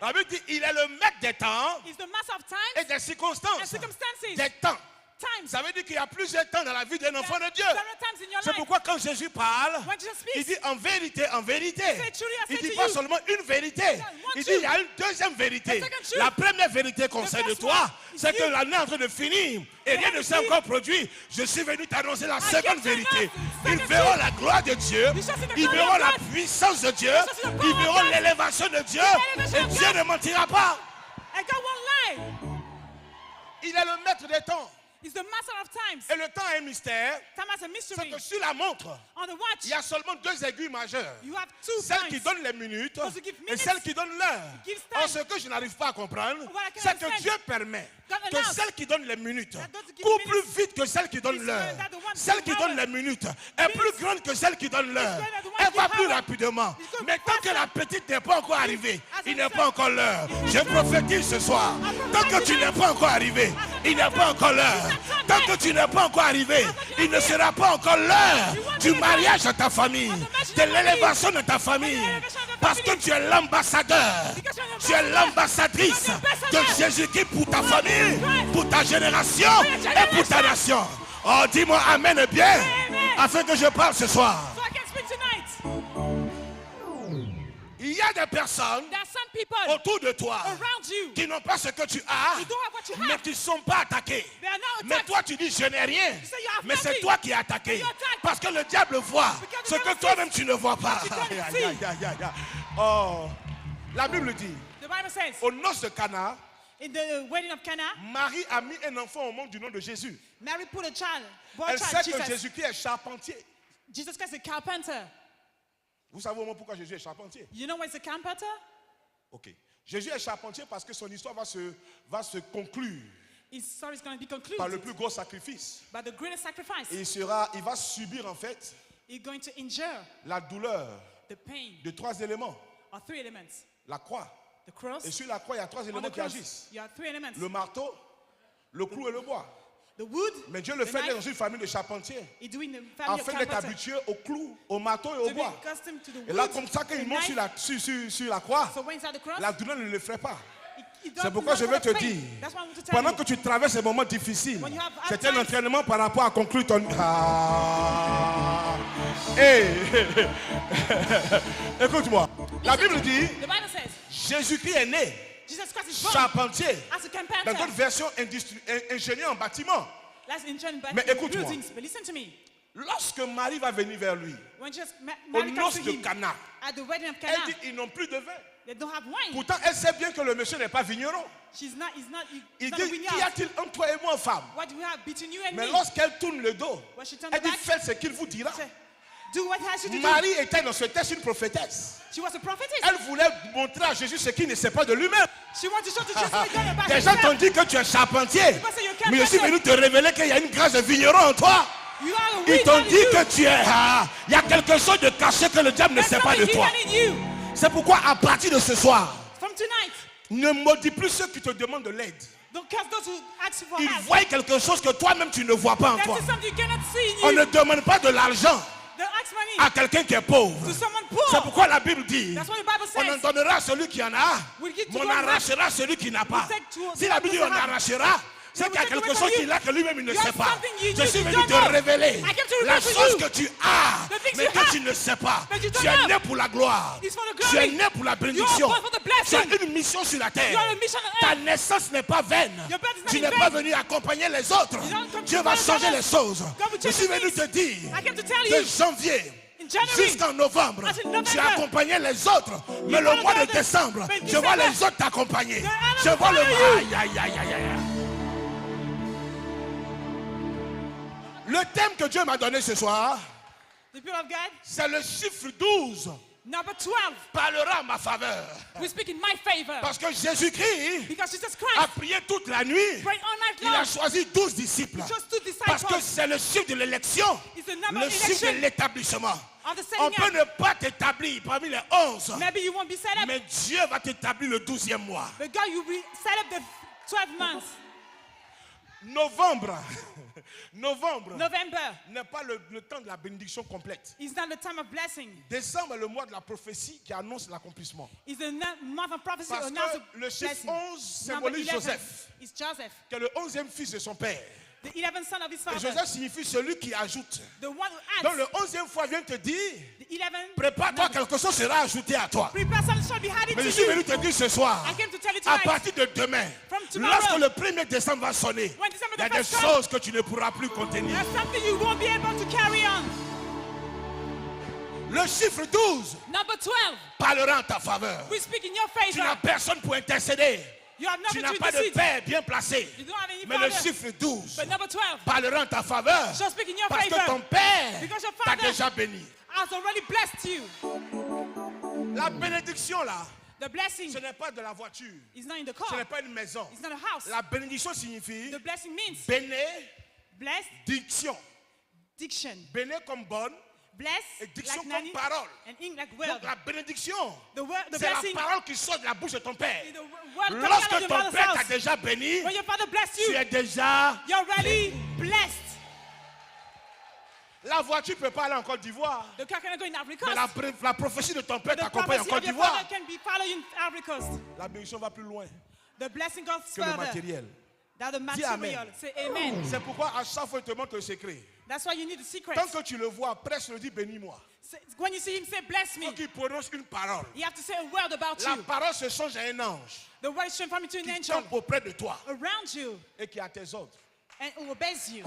La Bible dit, il est le maître des temps He's the master of et time des and circonstances. circumstances. Des temps. times. Ça veut dire qu'il y a plusieurs temps dans la vie d'un enfant de Dieu. Several times in your C'est life. pourquoi quand Jésus parle, When Jesus speaks, il dit en vérité, en vérité. say, truly I Il say dit to pas you. seulement une vérité. one Il dit truth. il y a une deuxième vérité. The second truth. La première vérité qu'on The sait de first toi, one is c'est que you. l'année est en train de finir et rien ne s'est haven't encore produit. Je suis venu t'annoncer la seconde came to vérité. announce the Ils second verront truth. la gloire de Dieu. You shall see the Ils glory verront of la God. puissance de Dieu. You shall see the power Ils of verront God. l'élévation de Dieu. elevation Et of Dieu God. ne mentira pas. And God won't lie. Il est le maître des temps. He's the master of times. Et le temps est un mystère. Time has a C'est mystery. que sur la montre, On the watch, il y a seulement deux aiguilles majeures. you have two Celle points. qui donne les minutes Those who give et minutes, celle qui donne l'heure. gives time. Or, ce que je n'arrive pas à comprendre, What I can c'est que understand, Dieu permet God que allows celle qui donne les minutes that those who give court plus minutes vite que celle qui donne is l'heure. greater than the one Celle who qui gives donne power. les minutes est plus grande que celle qui donne l'heure. greater than the one Elle who va gives plus power. rapidement. It's going Mais tant que faster. la petite n'est pas encore arrivée, As il I n'est said, pas encore l'heure. it's Je not time. prophétise ce soir. I prophesy Tant que tu tonight. n'es pas encore arrivé, il n'est pas encore l'heure. It's not time Tant yet. que tu n'es pas encore arrivé, il ne sera pas encore l'heure You won't du be mariage de ta famille, de l'élévation de ta famille. Parce que tu es l'ambassadeur, tu es l'ambassadrice de Jésus-Christ pour ta famille, pour ta génération et pour ta nation. Oh, dis-moi Amen bien, afin que je parle ce soir. So I can speak tonight. Il y a des personnes There are some people autour de toi around you qui n'ont pas ce que tu as, who don't have what you mais have. qui ne sont pas attaqués. They are not Mais attacked. toi tu dis je n'ai rien, say you have mais c'est nothing. toi qui es attaqué. You're attacked. Parce que le diable voit Because the ce que devil toi-même tu ne vois pas. you don't Aïe, aïe, see. aïe, aïe, aïe. Oh, la Bible dit, The Bible says, aux noces de Cana, in the wedding of Cana, Marie a mis un enfant au monde du nom de Jésus. Mary put a child, boy Elle child, sait que Jesus. Jésus-Christ est charpentier. Jesus Christ is a carpenter. Vous savez au moins pourquoi Jésus est charpentier? You know why he's a carpenter? Ok. Jésus est charpentier parce que son histoire va se conclure His story is going to be par concluded le plus gros sacrifice. by the greatest sacrifice. Et il va subir en fait He's going to endure la douleur the pain de trois éléments. of three elements. La croix. The cross, Et sur la croix, il y a trois on éléments the qui cross, agissent. you have three elements. Le marteau, le clou et le bois. The wood, Mais Dieu le the fait knife, dans une famille de charpentiers. he's doing the family of Afin d'être carpenter. habitué au clou, au marteau et au To be bois. accustomed to the Et là, wood, comme ça, quand the il monte knife. sur la croix, So when he's at the cross, la douleur ne le ferait pas. he does C'est pourquoi not je feel veux te the pain. dire, That's why I want to tell pendant you. que tu traverses ces moments difficiles, When you have hard c'est un times. entraînement par rapport à conclure ton... Ah. Hey. Écoute-moi, la Bible dit, The Bible says, Jésus-Christ est né, Jesus Christ is born charpentier, as a dans carpenter. d'autres versions, ingénieur en bâtiment. That's in John, but Mais écoute-moi. buildings. But listen to me. Lorsque Marie va venir vers lui, When just aux Mary comes noces to de him Cana, at the wedding of elle Cana, dit, ils n'ont plus de vin. they don't have wine. Pourtant, elle sait bien que le monsieur n'est pas vigneron. He's not Il a dit, vineyard. qu'y a-t-il entre toi et moi, femme? What do we have between you and Mais me? lorsqu'elle tourne le dos, When she turned elle dit, back, faites ce qu'il vous dira. say, do what has you to do. Marie était dans ce texte une prophétesse. She was a prophetess. Elle voulait montrer à Jésus ce qu'il ne sait pas de lui-même. She wanted to show to Jesus what he done about Des gens t'ont himself. dit que tu es charpentier. People say you're Mais je suis carpenter. venu te révéler qu'il y a une grâce de vigneron en toi. You are a Ils weed t'ont man in dit you. que tu es... il y a quelque chose de caché que le diable ne There's sait pas de something toi. hidden in you. C'est pourquoi à partir de ce soir, From tonight, ne maudis plus ceux qui te demandent de l'aide. don't curse those who ask you for Ils help. voient quelque chose que toi-même tu ne vois pas en That toi. is something you cannot see in On you. ne demande pas de l'argent They ask money à quelqu'un qui est pauvre. to someone C'est poor. pourquoi la Bible dit, That's what the Bible on en says. donnera à celui qui en a, We'll give to mais on God who arrachera à celui qui n'a pas. take to- Si la Bible dit on arrachera, c'est qu'il y a quelque chose qu'il a que lui-même il ne You have sait pas. something you Je need, suis you venu don't te know. révéler I came to la reveal to chose you que tu as, the things mais you que have, tu ne sais pas. but you don't Tu es know. né pour la gloire. It's for the Tu es glory. né pour la You bénédiction. are born for the Tu blessing. as une mission sur la terre. You are a mission on Ta earth. naissance n'est pas vaine. Your birth is not Tu in n'es vain. pas venu accompagner les autres. You don't come to Dieu va follow changer les others. choses. God will Je change suis the venu things. te dire, I came to tell de you. janvier In January, jusqu'en novembre, Until November. tu as accompagné les autres. Mais le follow mois de others. décembre, But in je vois December, les autres t'accompagner. the others Je vois le... follow you. Aïe, aïe, aïe, aïe, aïe. Le thème que Dieu m'a donné ce soir, the people of God, c'est le chiffre 12 number 12, parlera en ma faveur. we speak in my favor. Parce que Jésus-Christ Because Jesus a Christ prié toute la nuit. prayed all night Il a long. choisi 12 disciples. He chose 2 Parce que disciples c'est le chiffre de l'élection, It's the number le of chiffre de election l'établissement. of the On setting peut up. ne pas t'établir parmi les 11, Maybe you won't be set up, mais Dieu va t'établir le 12e mois. but God, you'll be set up the 12 months. Novembre November n'est pas le temps de la bénédiction complète. is not the time of blessing. Décembre est le mois de la prophétie qui annonce l'accomplissement. It's the month of prophecy. Parce announced que le chiffre blessing. 11 Number symbolise 11 Joseph, is Joseph. qui est le 11e fils de son père. The 11th son of his Et father. Joseph signifie celui qui ajoute. The one who Donc adds. le 11e fois vient te dire, The 11th. prépare-toi, quelque chose sera ajouté à toi. Prepare something shall be added Mais to je suis venu you. te dire ce soir, I came to tell you à tonight. partir de demain, From tomorrow, lorsque le 1er décembre va sonner, when December il y a the des 1st choses que tu ne pourras plus contenir. there's something you won't be able to carry on. Le chiffre 12 Number 12. parlera en ta faveur. We speak in your Tu n'as favor. personne pour intercéder. You have Tu nothing n'as to pas de intercede. père bien placé. You don't have any Mais le father. chiffre 12 But number 12 parlera en ta faveur. shall speak in your Parce que favor. ton père Because your t'a father déjà béni. has already blessed you. La bénédiction là, The blessing ce n'est pas de la voiture. is not in the Ce car. n'est pas une maison. It's not a house. La bénédiction signifie The blessing means blessed bénédiction. diction. Béné comme bonne Bless et diction like comme nanny parole. and ink like Donc word. la bénédiction, The c'est blessing la parole qui sort de la bouche de ton père. is the word coming out Lorsque of your ton mother's père t'a house. déjà béni, When your father blessed tu you, es déjà... you're already blessed. La voiture ne peut pas aller en Côte d'Ivoire. The car cannot go in Ivory Mais Coast. la prophétie de ton père The t'accompagne en prophecy Côte of your d'Ivoire. father can be followed in Ivory Coast. La bénédiction va plus loin The blessing goes que le further matériel. than the Dis amen. material. Say amen. C'est pourquoi à chaque fois il te montre le secret. That's why you need the secret. Tant que tu le vois, presse le dit bénis-moi. When you see him say bless Il faut me, qu'il prononce une parole. you have to say a word about La you. parole se change à un ange The word is transformed into an qui angel tombe auprès de toi around you et qui a tes ordres. and obeys you.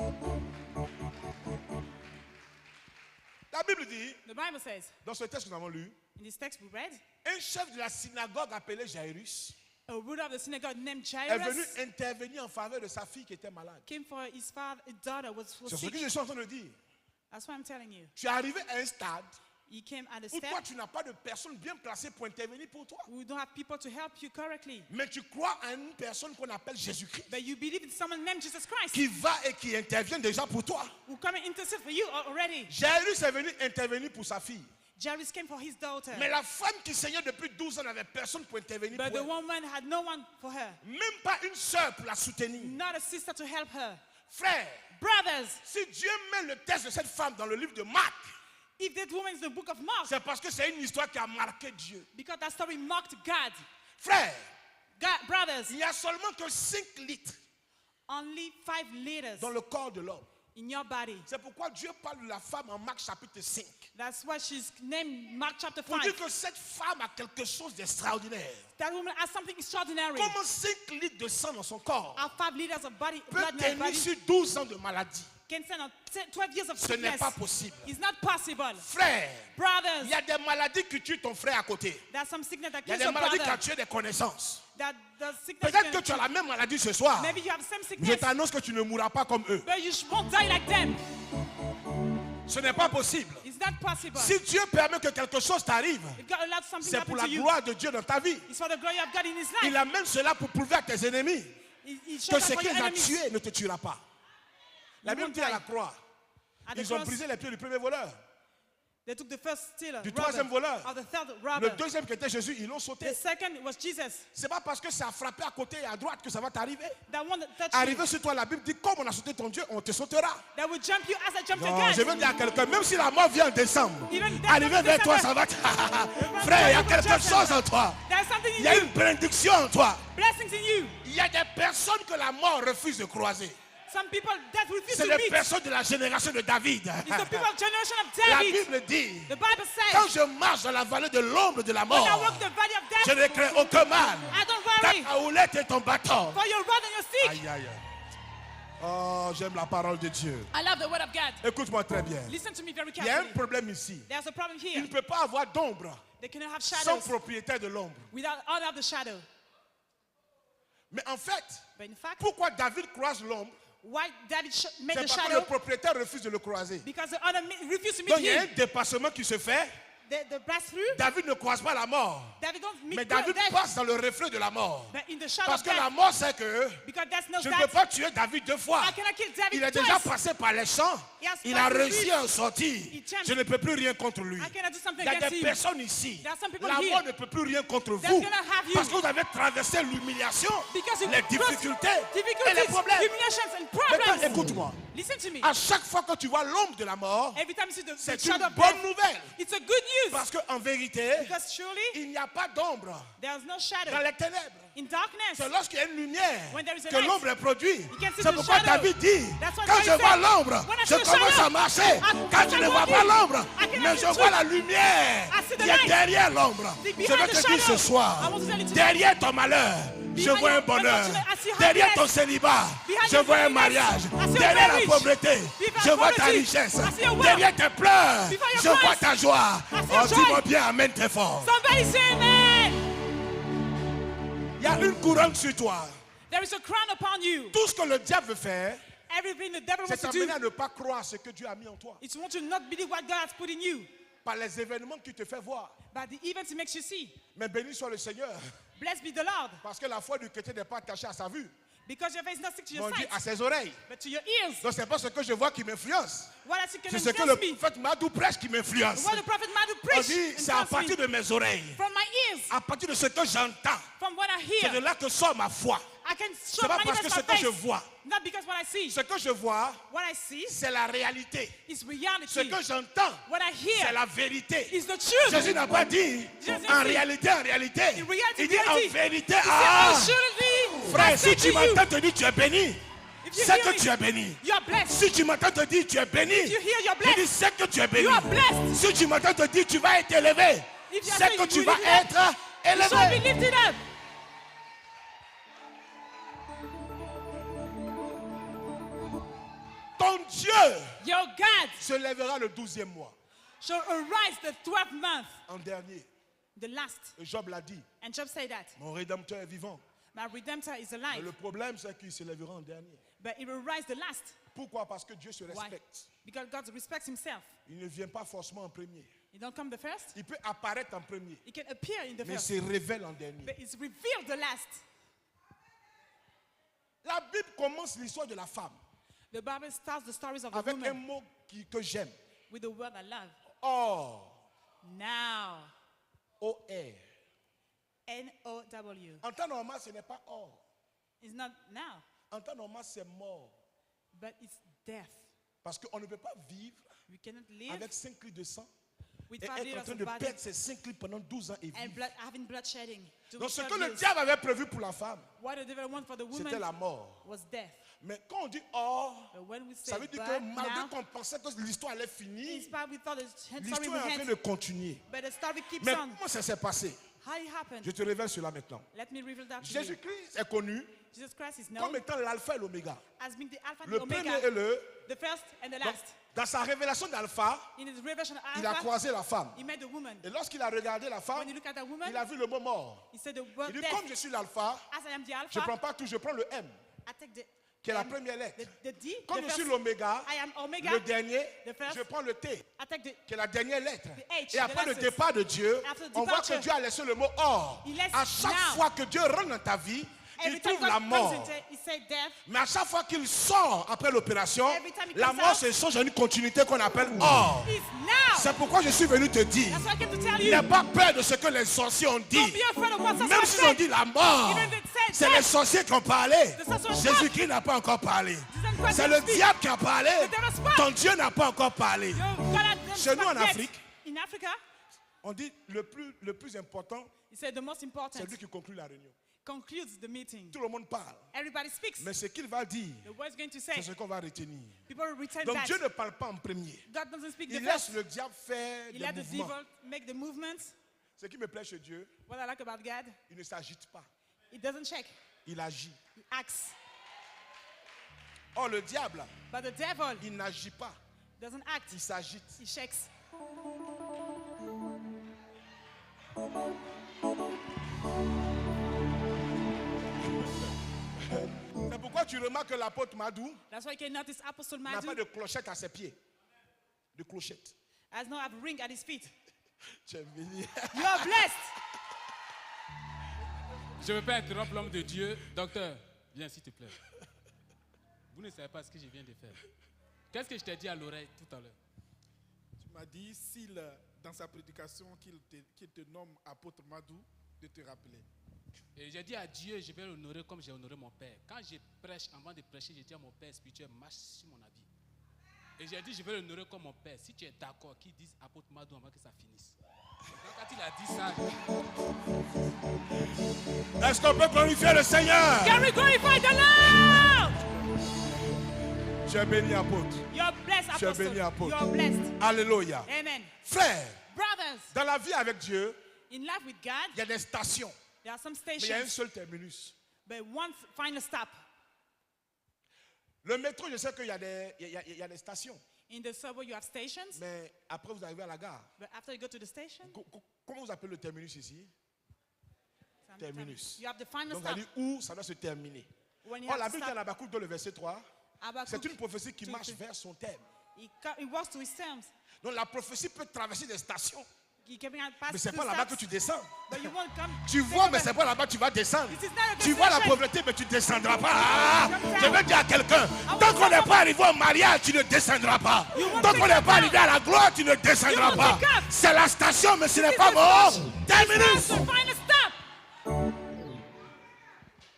La Bible dit, The Bible says, dans ce texte que nous avons lu, in this text we read, un chef de la synagogue appelé Jairus a ruler of the synagogue named est venu Jairus intervenir en faveur de sa fille qui était malade. came for his father, his daughter was C'est ce sick. que je suis en train de dire. That's what I'm telling you. Tu es arrivé à un stade He came at a où toi step tu n'as pas de personne bien placée pour intervenir pour toi. we don't have people to help you correctly. Mais tu crois à une personne qu'on appelle Jésus-Christ But you believe in someone named Jesus Christ qui va et qui intervient déjà pour toi. who come and intercede for you already. Jairus est venu intervenir pour sa fille. Jairus came for his daughter. Mais la femme qui saignait depuis 12 ans n'avait personne pour intervenir But pour the elle. woman had no one for her, Même pas une sœur pour la soutenir. not a sister to help her. Frère, Brothers, si Dieu met le texte de cette femme dans le livre de Marc, if that woman is the book of Mark, c'est parce que c'est une histoire qui a marqué Dieu. because that story marked God. Frère, Brothers, il n'y a seulement que 5 litres only 5 liters dans le corps de l'homme. in your body. C'est pourquoi Dieu parle de la femme en Marc chapitre 5. That's why she's named Mark chapter Pour dire 5. que cette femme a quelque chose d'extraordinaire. That woman has something extraordinary. Comment 5 litres de sang dans son corps Our 5 liters of body, peut blood in her tenir body sur 12 ans de maladie? can send on 12 years of Ce n'est sickness. pas possible. It's not possible. Frère, Brothers, il y a des maladies qui tuent ton frère à côté. there's some sickness that Il y a kills des your maladies qui brother. ont tué des connaissances. That the sickness Peut-être can que tu as kill. la même maladie ce soir. Maybe you have the same Je sickness, t'annonce que tu ne mourras pas comme eux. but you won't die like them. Ce n'est pas possible. It's not possible. Si Dieu permet que quelque chose t'arrive, If God allows something to c'est happen pour la to you, gloire de Dieu dans ta vie. it's for the glory of God in His Il life. amène cela pour prouver à tes ennemis He shows que up ce for your qu'ils ont enemies. tué ne te tuera pas. La You Bible won't dit à die. la croix, At the ils ont cross, brisé les pieds du premier voleur. they took the first stealer, Du robber, troisième voleur. of the third Le robber. deuxième qui était Jésus, ils l'ont sauté. The second was Jesus. C'est pas parce que ça a frappé à côté et à droite que ça va t'arriver. That one that touched Arrivé you, sur toi, la Bible dit, comme on a sauté ton Dieu, on te sautera. that will jump you as I jumped Non, again. je veux dire à quelqu'un, même si la mort vient en décembre, Even death arrivé comes vers toi, December. ça va te... Frère, il y a quelque chose en toi. There's something Il in y a you. une bénédiction en toi. Blessings in you. Il y a des personnes que la mort refuse de croiser. Some people that refuse C'est to les meet. personnes de la génération de David. It's the people of generation of La David. Bible dit, The Bible quand says, je marche dans la vallée de l'ombre de la when I mort, walk the valley of je death, ne crains aucun mal. I don't Ta worry. houlette et ton bâton. For your rod and your stick. Aïe, aïe. Oh, j'aime la parole de Dieu. I love the word of God. Écoute-moi très bien. Listen to me very Il y a un carefully. problème ici. There's a problem Il here. ne peut pas avoir d'ombre They cannot have sans shadows propriétaire de l'ombre. without honor of the shadow. Mais en fait, But in fact, pourquoi David croise l'ombre? why David made C'est the parce que le shadow? propriétaire refuse de le croiser. Because the honor refused to Donc meet il y a un him. dépassement qui se fait. The blast through. David ne croise pas la mort. David don't meet Mais David death. passe dans le reflet de la mort. But in the shadow Parce of que la death. mort sait que Because death knows je ne peux that. pas tuer David deux fois. I cannot kill David Il est twice. déjà passé par les champs. He has Il a passed réussi through à en sortir. He jumped. Je ne peux plus rien contre lui. I cannot do something Il y a against des him. personnes ici. There are some people La here. mort ne peut plus rien contre That's vous. gonna have you. Parce que vous avez traversé l'humiliation, Because you les crossed difficultés et les difficulties, problèmes. humiliations and Maintenant, problems. écoute-moi. Listen to me. À chaque fois que tu vois l'ombre de la mort, Every time you see the c'est shadow une of bonne death, nouvelle. it's a good news. Parce qu'en vérité, Because surely il n'y a pas d'ombre there's no dans shadow les ténèbres. in darkness. C'est lorsqu'il y a une lumière When there is a que light, l'ombre est produite. you can see C'est the pourquoi shadow. David dit, That's what quand David je vois said. l'ombre, When I je see the commence shadow, à marcher. I Quand je ne vois pas l'ombre, I cannot mais je see vois the la lumière I see the qui est light. derrière l'ombre. The Je behind veux the te dire shadow. ce soir, I want to tell you tonight. derrière ton malheur, je Behind vois un your bonheur. unfortunate, I see Derrière happiness. ton célibat, Behind je your vois un loneliness, mariage. I see a Derrière la marriage. pauvreté, Behind je vois ta poverty, richesse. I see a wealth. Derrière tes pleurs, Before your je vois cries, ta joie. I see your Oh, joy. dis-moi bien, amen très fort. Somebody say amen. Il y a une couronne sur toi. There is a crown upon you. Tout ce que le diable veut faire, Everything the devil c'est wants to do t'amener à ne pas croire ce que Dieu a mis en toi. is to want to not believe what God has put in you. Par les événements qu'il te fait voir. But the events he makes you see. Mais béni soit le Seigneur. Blessed be the Lord. Parce que la foi du chrétien n'est pas attachée à sa vue. Because your face is not stick to Mais your on dit sight, à ses oreilles. but to your ears. Donc c'est pas ce que je vois qui m'influence. What I see can C'est ce que influence le me. prophète Madou prêche qui m'influence. What the prophet Madu On preached dit c'est à influenced partir me. de mes oreilles. From my ears, À partir de ce que j'entends. from what I C'est de hear, là que sort ma foi. I can C'est show pas parce que manifest ce my que je faith. vois. Not because what I see. Ce que je vois, What I see c'est la réalité. is reality. Ce que j'entends, What I c'est hear la vérité. is the truth. Jésus n'a pas dit Jésus en dit, réalité. In reality, Il dit en reality. vérité. He said, Ah, surely, frère, I si say tu to you, m'entends te dire tu es béni, if you c'est hear que me, tu es béni. you are blessed. Si tu m'entends te dire tu es béni, If you hear, you're il dit blessed. c'est que tu es béni. You are blessed. Si tu m'entends te dire tu vas être élevé, If you are c'est saying que tu you vas will lift être You shall be élevé. lifted up. Ton Dieu Your God se lèvera le 12e mois, shall arise the 12th month, en dernier. the last. Et Job l'a dit, And Job said that. mon Rédempteur est vivant. My Redemptor is Mais alive, le problème, c'est qu'il se lèvera en dernier. but he will rise the last. Pourquoi? Parce que Dieu se Why? respecte. Because God respects himself. Il ne vient pas forcément en premier. He don't come the first. Il peut apparaître en premier, He can appear in the mais il first, se révèle en dernier. but it's revealed the last. La Bible commence l'histoire de la femme The Bible starts the stories of the avec un woman mot que j'aime. with the word I love. Or, Now, O-R. N-O-W. En temps normal, ce n'est pas or. It's not now, En temps normal, c'est mort. but it's death. Parce qu'on ne peut pas vivre We cannot live avec 5 litres de sang with et 5 être en liters train of de body perdre ces 5 litres pendant 12 ans et and vivre. blood, having blood shedding. Donc ce que le diable avait prévu pour la femme, What the devil wanted for the c'était woman la mort. was death. Mais quand on dit or, But when we say ça veut dire but que malgré now, qu'on pensait que l'histoire allait in finir, spite we thought the story l'histoire would est en train end, de continuer. but the story keeps Mais on. comment ça s'est passé? How it happened? Je te révèle cela maintenant. Let me reveal that to you. Jésus-Christ est connu Jesus Christ is comme known étant l'alpha et l'oméga. as being the Alpha and Le the premier Omega, et le... the first and the Donc, last. dans sa révélation d'alpha, In his revelation of il a Alpha, croisé la femme. he met the woman. Et lorsqu'il a regardé la femme, When you look at that woman, il a vu le mot mort. he said the Il word dit, death. comme je suis l'alpha, As I am the je ne Alpha, prends pas tout, je prends le M, I take the qui est la M, première lettre. the D, Comme the je first. suis l'oméga, I am Omega, le dernier, the first. je prends le T, I take the qui est la dernière lettre. The H, Et après the le letters. départ de Dieu, After the on voit que departure, Dieu a laissé le mot or. he laisse À chaque now. fois que Dieu rentre dans ta vie, il every time trouve la God mort. comes into, he said death. Mais à chaque fois qu'il sort après l'opération, Every time he la comes mort out, se change en une continuité qu'on appelle or. He's now. C'est pourquoi je suis venu te dire, That's why I came to tell you. n'aie pas peur de ce que les sorciers ont Don't dit. be afraid of what Même sorcerers s'ils ont said. dit la mort, Even if it said c'est death. les sorciers qui ont parlé. The sorcerers Jésus-Christ n'a pas encore parlé. didn't Christ C'est le speak. diable qui a parlé. The devil spoke. Ton Dieu n'a pas encore parlé. Yo, God had them Chez nous, en spoke yet. Afrique, In Africa, on dit le plus important, he said the most c'est important lui qui conclut la réunion. concludes the meeting. Tout le monde parle. Everybody speaks. Mais ce qu'il va dire, The word is going to say. c'est ce qu'on va retenir. People will return Donc that. Dieu ne parle pas en premier. God doesn't speak the Il laisse first. le diable faire He des let the mouvements. devil make the movements. Ce qui me plaît chez Dieu, What I like about God, il ne s'agite pas. he doesn't shake. Il agit. He acts. Or le diable, But the devil il n'agit pas. doesn't act. Il s'agite. He shakes. C'est pourquoi tu remarques que l'apôtre Madou That's why you can notice Apostle n'a Matthew pas de clochette à ses pieds. De clochette. has no have a ring at his feet. Tu es béni. You are blessed. Je ne veux pas interrompre l'homme de Dieu. Docteur, viens s'il te plaît. Vous ne savez pas ce que je viens de faire. Qu'est-ce que je t'ai dit à l'oreille tout à l'heure? Tu m'as dit, dans sa prédication, qu'il te nomme apôtre Madou, de te rappeler. Et j'ai dit à Dieu, je vais l'honorer comme j'ai honoré mon père. Quand je prêche, avant de prêcher, j'ai dit à mon père spirituel, marche sur mon habit. Et j'ai dit, je vais l'honorer comme mon père. Si tu es d'accord, qu'il dise apôtre Madou avant que ça finisse. Donc, quand il a dit ça, Est-ce qu'on peut glorifier le Seigneur? Can we glorify the Lord? Tu es béni, apôtre. You're blessed, Tu es apostle. béni, apôtre. You're blessed. Alléluia. Amen. Frère, Brothers, dans la vie avec Dieu, in life with God, il y a des stations, there are some mais il y a un stations, seul terminus. but one final stop. Le métro, je sais qu'il y a des stations, In the subway, you have stations, mais après vous arrivez à la gare. but after you go to the station, Comment vous appelez le terminus ici? Terminus. you have the final Donc, ça stop. dit où ça doit se terminer. When you Or, have la to Bible dit en stop, Habakkuk dans le verset 3, c'est Habakkuk, une prophétie qui marche vers son terme. it walks to his terms. Donc la prophétie peut traverser des stations, You can pass mais c'est two pas là-bas que stops, tu descends. but you won't come. Tu vois, mais c'est pas là-bas que tu vas descendre. It is not a Tu vois la destination. pauvreté, mais tu ne descendras pas. Ah, je veux dire à quelqu'un, tant qu'on n'est pas arrivé au mariage, tu ne descendras pas. Tant qu'on n'est pas arrivé à la gloire, tu ne descendras pas. C'est la station, mais ce n'est pas bon. Terminus. The final stop.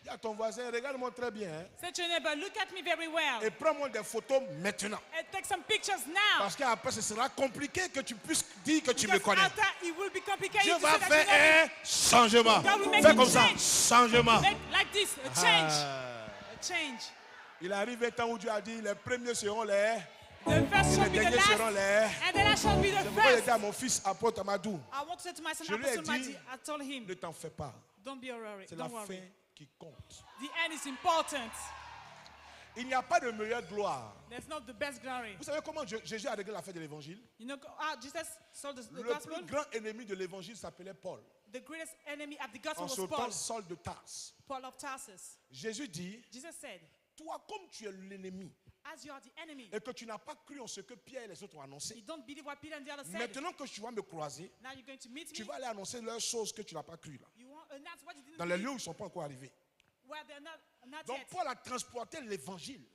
Il y a ton voisin, regarde-moi très bien. Hein, Say to your neighbor, look at me very well. et prends-moi des photos maintenant. And take some pictures now. Parce qu'après, ce sera compliqué que tu puisses dire que tu me Because connais. after it will be complicated Dieu to va say that you know faire me. un changement. God will make Fais a comme ça, change. changement. Make like this, a change. Ah. A change. Il arrive un temps où Dieu a dit, les premiers seront les, The first et shall les be the derniers seront last, les. and the last shall be the C'est pourquoi il first. dit à mon fils, apôtre Amadou, I want to say to my son, Je lui ai Apostle dit, Matthew, I told him, ne t'en fais pas. don't be worried. C'est la Don't fin worry. qui compte. The end is important. Il n'y a pas de meilleure gloire. There's not the best glory. Vous savez comment Jésus a réglé la fête de l'évangile? You know, Jesus saw the Le gospel. plus grand ennemi de l'évangile s'appelait Paul. The greatest enemy of the gospel En was ce temps, Paul. Saul de Tarse. Paul of Tarsus. Jésus dit, Jesus said, toi comme tu es l'ennemi as you are the enemy, et que tu n'as pas cru en ce que Pierre et les autres ont you annoncé, don't believe what Peter and the others said. maintenant que tu vas me croiser, Now you're going to meet tu me. vas aller annoncer leurs choses que tu n'as pas crues là, You won't announce what you didn't dans les believe, lieux où ils ne sont pas encore arrivés. where they're not Donc yet. Paul a transporté l'évangile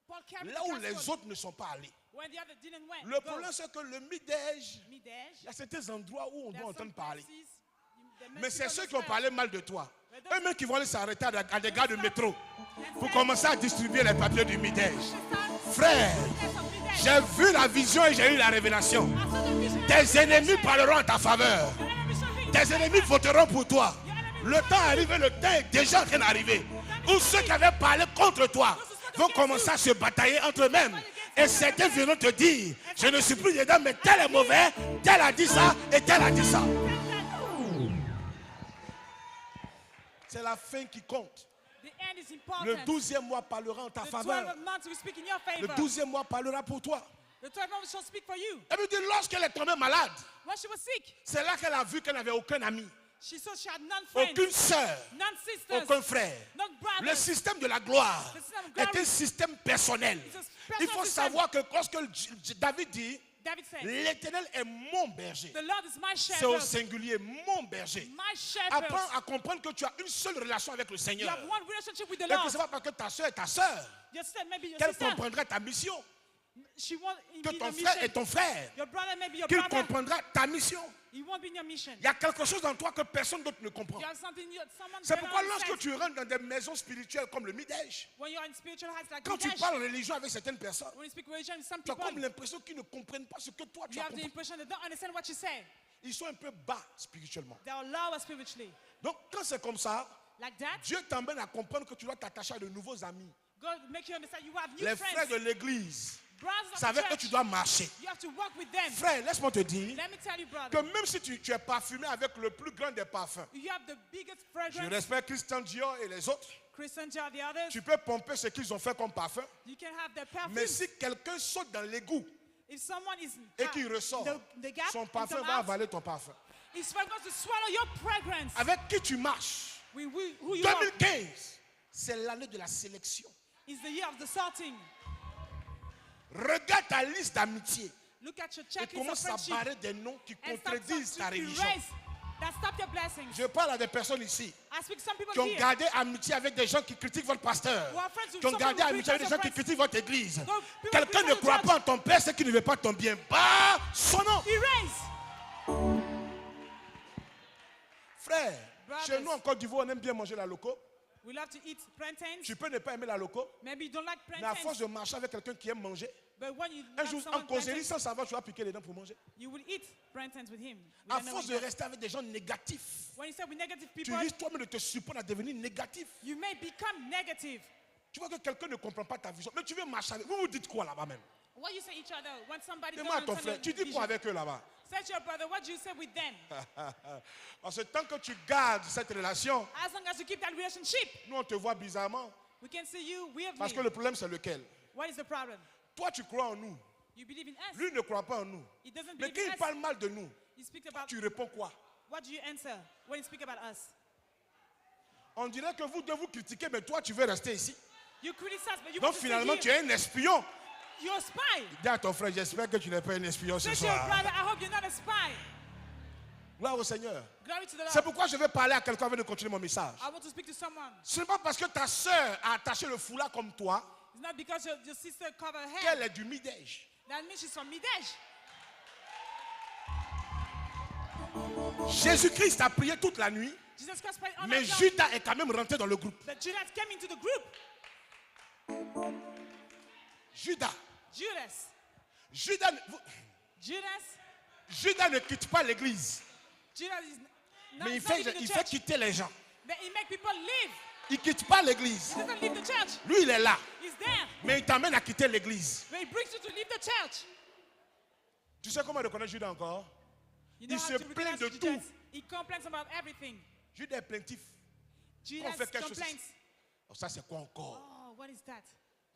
Paul carried là the où les gospel autres ne sont pas allés. when the other didn't went. Le Go. problème c'est que le Midège, Midesh, il y a certains endroits où on there doit are some entendre parler. places, the Mais many c'est people ceux qui ont understand. parlé mal de toi. But those Eux-mêmes qui vont aller s'arrêter à des gars de métro pour and commencer à distribuer les papiers du Midège. say, Frère, of Midesh. j'ai vu la vision et j'ai eu la révélation. I saw the vision. Tes ennemis parleront en ta faveur. The enemy shall be- Tes ennemis voteront pour toi. Le temps est arrivé, le temps est déjà en train d'arriver. Où ceux qui avaient parlé contre toi vont commencer à se batailler entre eux-mêmes. Et certains viendront te dire, je ne suis plus dedans, mais tel est mauvais, tel a dit ça et tel a dit ça. C'est la fin qui compte. The end is important. Le 12e mois parlera en ta The faveur. 12 months will speak in your Le favor. 12e mois parlera pour toi. The 12 months shall speak for you. Elle me dit, lorsqu'elle est tombée malade, When she was sick, c'est là qu'elle a vu qu'elle n'avait aucun ami, she saw she had none friends, aucune sœur, none sisters, aucun frère. none Le brothers. système de la gloire The system of est glory un système personnel. is a Il personal faut system. savoir que lorsque David dit, David said, l'Éternel est mon berger, the Lord is my c'est au shepherd. singulier, mon berger. My shepherd. Apprends à comprendre que tu as une seule relation avec le You Seigneur. have one relationship with the Et que Lord. ce n'est pas parce que ta soeur est ta soeur Your sister may be your qu'elle sister. comprendra ta mission. She won't Que be ton in your frère mission. est ton frère. Your brother may be your Qu'il brother. comprendra ta mission. He won't be in your mission. Il y a quelque chose en toi que personne d'autre ne comprend. You have something someone C'est cannot pourquoi lorsque understand. tu rentres dans des maisons spirituelles comme le Midège, When you're in spiritual heights like quand tu Midesh, parles religion avec certaines personnes, when you speak religion with some tu as people, comme l'impression qu'ils ne comprennent pas ce que toi tu you as have the compris. impression they don't understand what you say. Ils sont un peu bas spirituellement. They are lower spiritually. Donc quand c'est comme ça, Like that, Dieu t'emmène à comprendre que tu dois t'attacher à de nouveaux amis. God make you understand you have new Les friends. frères de l'église, Brothers of c'est the avec eux que church. tu dois marcher. You have to work with them. Frère, laisse-moi te dire Let me tell you, que brother, même si tu es parfumé avec le plus grand des parfums, you have the biggest je fragrance. respecte Christian Dior et les autres, Christian Dior, the others, tu peux pomper ce qu'ils ont fait comme parfum, you can have their perfume. mais si quelqu'un saute dans l'égout If someone is et qu'il ressort, the gap, son and parfum come va out, avaler ton parfum. his fragrance to swallow your fragrance. Avec qui tu marches? Who you are 2015, c'est l'année de la sélection. is the year of the sorting. Regarde ta liste d'amitié Look at your et checklist of commence à friendship barrer des noms qui and start contredisent ta to religion. erase that stop your blessings. Je parle à des personnes ici I speak to some people qui ont here. gardé amitié avec des gens qui critiquent votre pasteur, Who are friends with qui ont some gardé people who amitié avec des gens qui criticize critiquent votre église. people Quelqu'un ne criticize croit the pas en ton père, c'est qu'il ne veut pas ton bien. Bah, son nom. Erase. Frère, Chez nous, en Côte d'Ivoire, on aime bien manger la loco. We love to eat plantains. Tu peux ne pas aimer la loco, Maybe you don't like mais à force plantains. de marcher avec quelqu'un qui aime manger, But when you un have jour, en someone causerie, plantains, sans savoir, tu vas piquer les dents pour manger. you will eat plantains with him. À force de rester avec des gens négatifs, When you stay with negative tu people, risques toi-même de te surprendre à devenir négatif. you may become negative. Tu vois que quelqu'un ne comprend pas ta vision, mais tu veux marcher avec. Vous vous dites quoi là-bas même? What you say each other when somebody Dis-moi à don't ton understand frère, tu your dis quoi vision. avec eux là-bas? Say to your brother, what do you say with them? Parce que tant que tu gardes cette relation, As long as you keep that relationship, nous on te voit bizarrement. we can see you weirdly. Parce que le problème c'est lequel? What is the problem? Toi tu crois en nous, You believe in us. lui ne croit pas en nous. He doesn't Mais believe quand in il us. parle mal de nous, He speaks about, tu réponds quoi? what do you answer when you speak about us? On dirait que vous devez vous critiquer, mais toi tu veux rester ici. You criticize, but you Donc want to finalement stay tu here. es un espion. You're a spy. Dis à ton frère, j'espère que tu n'es pas un espion ce Say to your soir. brother, I hope you're not a spy. Gloire au Seigneur. Glory to the C'est Lord. pourquoi je vais parler à quelqu'un avant de continuer mon message. I want to speak to someone. Ce n'est pas parce que ta soeur a attaché le foulard comme toi It's not because your sister covered her qu'elle hair. est du Midège. That means she's from Midej. Jésus-Christ a prié toute la nuit, Jesus Christ prayed all mais night long, Judas est quand même rentré dans le groupe. but Judas came into the group. Judas. Judas Judas ne quitte pas l'église, is not, mais il not fait leaving the quitter les gens. But he make people leave. Il ne quitte pas l'église. He doesn't leave the church. Lui, il est là, He's there. mais il t'amène à quitter l'église. But he brings you to leave the church. Tu sais comment reconnaître Judas encore? You know Il how se to plaint recognize de Judas? tout. He complains about everything. Judas est plaintif. Judas fait quelque chose. complains. Oh, ça, c'est quoi encore? Oh, what is that?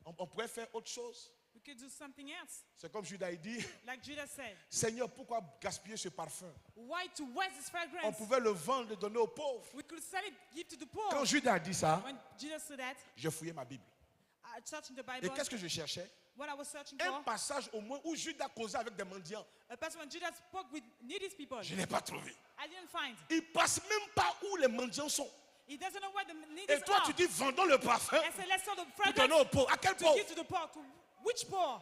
On pourrait faire autre chose. We could do something else. C'est comme Judas il dit, Like Judas said, Seigneur, pourquoi gaspiller ce parfum? why to waste this On fragrance? pouvait le vendre et donner aux pauvres. We could sell it, give to the poor. Quand Judas a dit ça, When Judas said that, je fouillais ma Bible. I searched in the Et Bible. qu'est-ce que je cherchais? What I was searching Un for, passage au moins où Judas causait avec des mendiants. a person when Judas spoke with needy people. Je n'ai pas trouvé. I didn't find. Il passe même pas où les mendiants sont. He doesn't know where the needy Et toi, are. tu dis, vendons le parfum And say, let's sell the pour donner fragrance aux pauvres. À quel to pauvre? give to the poor. To which poor?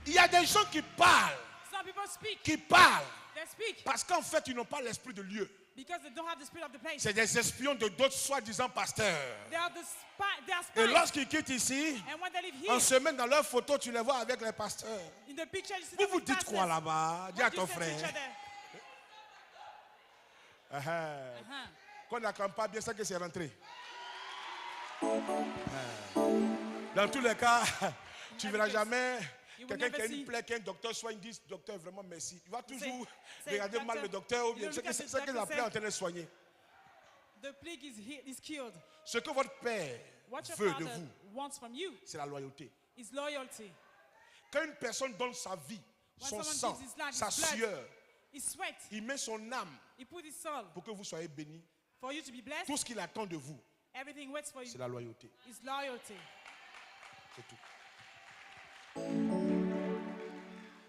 Il y a des gens qui parlent, Some people speak. qui parlent, They speak parce qu'en fait, ils n'ont pas l'esprit de lieu. because they don't have the spirit of the place. C'est des espions de d'autres soi-disant pasteurs. They are the spy. They are Et spies. lorsqu'ils quittent ici, And when they live on here, se met dans leurs photos, tu les vois avec les pasteurs. in the picture, you see Vous them vous with dites quoi pastors. là-bas? Dis à What do ton you say to each frère. other? Qu'on n'acclame pas bien, c'est que c'est rentré. Dans tous les cas, tu ne verras jamais You will quelqu'un qui a never une see- plaie, qu'un docteur soigne, dit docteur, vraiment merci. Il va toujours say, regarder mal doctor, le docteur ou bien you ce look que at c'est the ce que la doctor, plaie est en say- train de soigner. The plague is killed. Ce que votre père What your veut de father vous, wants from you c'est la loyauté. is loyalty. Quand une personne donne sa vie, When son someone sang, gives his life, sa his blood, sueur, his sweat, il met son âme he put his soul pour que vous soyez bénis. for you to be blessed. Tout ce qu'il attend de vous, Everything waits for you c'est la loyauté. is loyalty. C'est tout.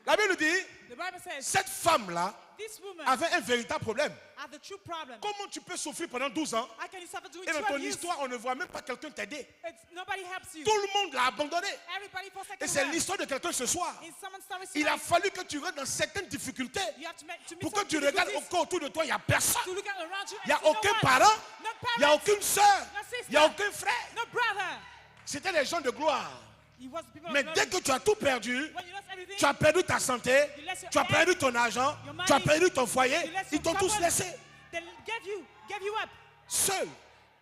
La Bible dit, The Bible says cette femme-là this woman avait un véritable problème. had the true problem. Comment tu peux souffrir pendant 12 ans How can you suffer doing et dans 12 ton years? histoire, on ne voit même pas quelqu'un t'aider? Nobody helps you. Tout le monde l'a abandonné. Everybody forsaken Et c'est her. l'histoire de quelqu'un ce soir. In someone's story, Il a tonight, fallu que tu rentres dans certaines difficultés you have to meet pour que some tu regardes difficulties, encore autour de toi, il n'y a personne. to look at around you Il n'y a and see no aucun one. parent, No il n'y a parents, aucune soeur, no sister, il n'y a aucun frère. no brother. C'était les gens de gloire. He was the people Mais of dès glory. que tu as tout perdu, When you lost everything, tu as perdu ta santé, tu as perdu ton argent, tu as perdu ton foyer, you lost ils your t'ont tous couple, laissé they gave you up seul.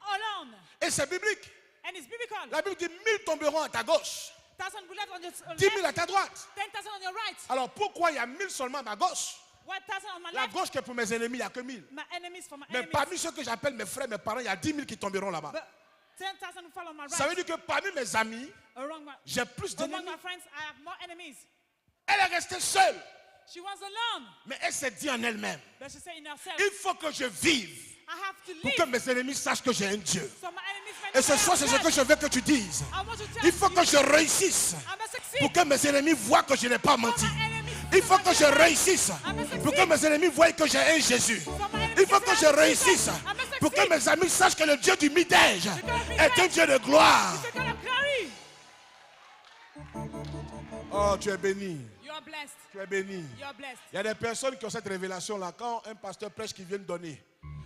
alone. Et c'est biblique. And it's biblical. La Bible dit 1000 tomberont à ta gauche, 1,000 will left on your 10 000 à left, ta droite. 10,000 on your right, Alors pourquoi il y a 1000 seulement à ma gauche? 1,000 on my La left. gauche qui est pour mes ennemis, il n'y a que 1000. My enemies for my Mais enemies. parmi ceux que j'appelle mes frères, mes parents, il y a 10 000 qui tomberont là-bas. But 10,000 will fall on my Ça veut right. dire que parmi mes amis, j'ai plus Among d'ennemis. my friends, I have more enemies. Elle est restée seule, She was alone, mais elle s'est dit en elle-même, but she said in herself, il faut que je vive I have to pour live. que mes ennemis sachent que j'ai un Dieu. So my enemies may Et know ce I soir, have c'est ce God. que je veux que tu dises. I want to tell Il faut you, que je réussisse I must succeed. pour que mes ennemis voient que je n'ai pas menti. My enemies Il faut know que I je have God. réussisse pour que mes ennemis voient que j'ai un Jésus. Il faut que je réussisse pour que mes amis sachent que le Dieu du Midège est un Dieu de gloire. It's a God of glory. Oh, tu es béni. You are blessed. blessed. Tu es béni. You're blessed. Il y a des personnes qui ont cette révélation-là. Quand un pasteur prêche qui vient donner,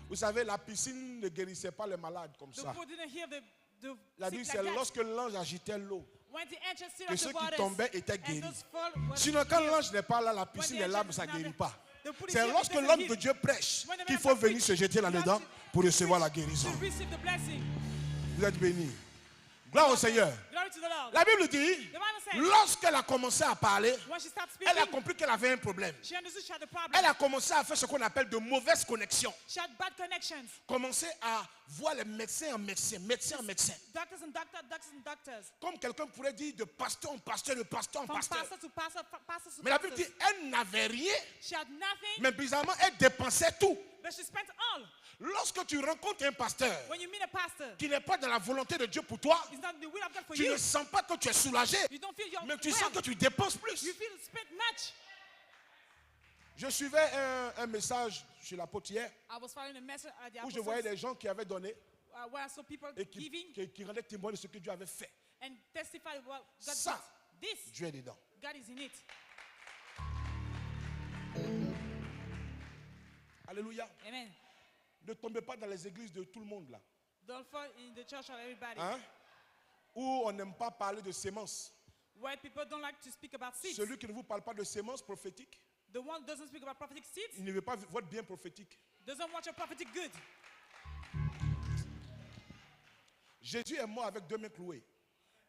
vous savez, la piscine ne guérissait pas les malades comme The ça. people didn't heal the La Bible, sick c'est like that. lorsque l'ange agitait l'eau When the angel stood que on ceux the qui waters, tombaient étaient and guéris. those fall were Sinon, quand healed. l'ange n'est pas là, la piscine des When the larmes, angel ça is ne not guérit there, pas. the police C'est heal lorsque doesn't l'homme heal. de Dieu prêche When the qu'il man faut of God venir preach, se jeter you have là-dedans to- pour recevoir la to guérison. receive the blessing. Vous êtes bénis. Gloire au Seigneur. Glory to the Lord. La Bible dit, The Bible says, lorsqu'elle a commencé à parler, when she started elle a speaking, compris qu'elle avait un problème. she understood she had a problem. Elle a commencé à faire ce qu'on appelle de mauvaises connexions. She had bad connections. Commencer à voir les médecins en médecins, médecins en médecins. Doctors and doctors. Comme quelqu'un pourrait dire de pasteur en pasteur, de pasteur en From pasteur. pastor to pastor, pastor to Mais la Bible dit, pastor. elle n'avait rien, She had nothing, mais bizarrement, elle dépensait tout. but she spent all. Lorsque tu rencontres un pasteur When you meet a pastor, qui n'est pas dans la volonté de Dieu pour toi, it's not the will of God for tu you. ne sens pas que tu es soulagé, You don't feel your mais tu sens que well. tu dépenses plus. You feel spent much. Je suivais un message sur la potière I was following a message at the où je voyais apostles, des gens qui avaient donné where I saw people et qui giving rendaient témoin de ce que Dieu avait fait. and testify what God Ça. did. This, Dieu est dedans. God is in it. Alléluia. Amen. Ne tombez pas dans les églises de tout le monde là, Don't fall in the church of everybody. hein, où on n'aime pas parler de sémences. Where people don't like to speak about seeds. Celui qui ne vous parle pas de sémences prophétiques, The one who doesn't speak about prophetic seeds il ne veut pas votre bien prophétique. doesn't want your prophetic good. Jésus est mort avec deux mains clouées.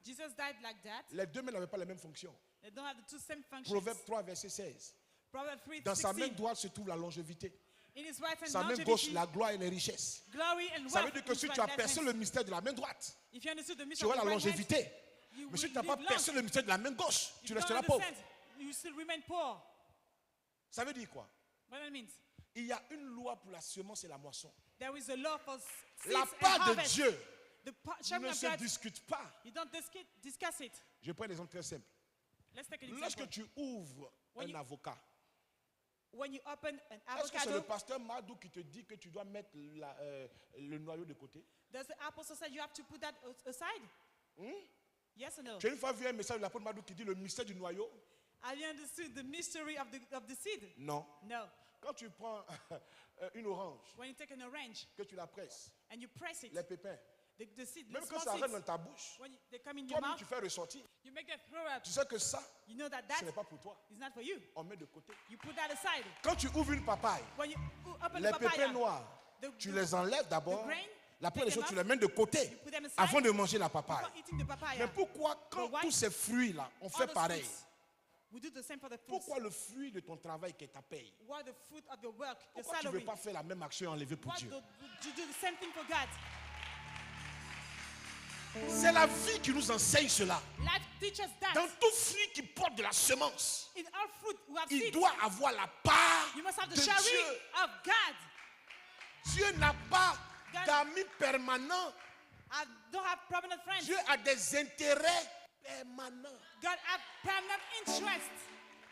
Jesus died like that. Les deux mains n'avaient pas la même fonction. They don't have the two same functions. Proverbe 3, verset 16. Proverbs 3, Dans sa main 16. droite se trouve la longévité. In his right hand, Sa main longevity, gauche, la gloire et les richesses. glory and Ça veut wealth. dire que in si his tu as right percé hand. le mystère de la main droite, If you understood the tu mystery auras of la the right hand, longévité. you Mais si will tu n'as pas live percé long. le mystère de la main gauche, If tu you don't resteras pauvre. understand, you still remain poor. Ça veut dire quoi? What that means? Il y a une loi pour la semence et la moisson. There is a law for seeds La and part de harvest. Dieu The sharing ne of se God, discute pas. you don't discuss it. Je prends un exemple très simple. Let's take an Lorsque example. tu ouvres When un you- avocat, When you open an est-ce que c'est le avocado, pasteur Madou qui te dit que tu dois mettre le noyau de côté? does the apostle say you have to put that aside? Yes or no? Tu as une fois vu un message de l'apôtre Madou qui dit le mystère du noyau? Have you understood the mystery of the seed? Non. No. Quand tu prends une orange, When you take an orange que tu la presses, and you press it, les pépins, the seed, même the quand small ça rentre dans seeds, ta bouche, when they come in your toi-même mouth, tu fais ressortir. you make them throw up. Tu sais que ça, You know that ce that n'est pas pour toi. is not for you. On met de côté. You put that aside. Quand tu ouvres une papaye, When you open les the pépins papaya, noirs, tu les enlèves d'abord. the grain, La première des take choses, tu them les mets de côté you put them aside avant de manger la papaye. before eating the papaya. Mais pourquoi quand But why? tous ces fruits-là, on All fait those pareil? fruits, we do the same for the fruits. Pourquoi le fruit de ton travail qui est ta paye? What the fruit of your work, your Pourquoi tu ne veux salary? pas faire la même action enlevée pour Why Dieu? do you do the same thing for God? C'est la vie qui nous enseigne cela. Life teaches that. Dans tout fruit qui porte de la semence, In all fruit we have il seeds. doit avoir la part You must have de the sharing Dieu. of God. Dieu n'a pas God- d'amis permanents. I don't have permanent friends. Dieu a des intérêts permanents. God have permanent interest.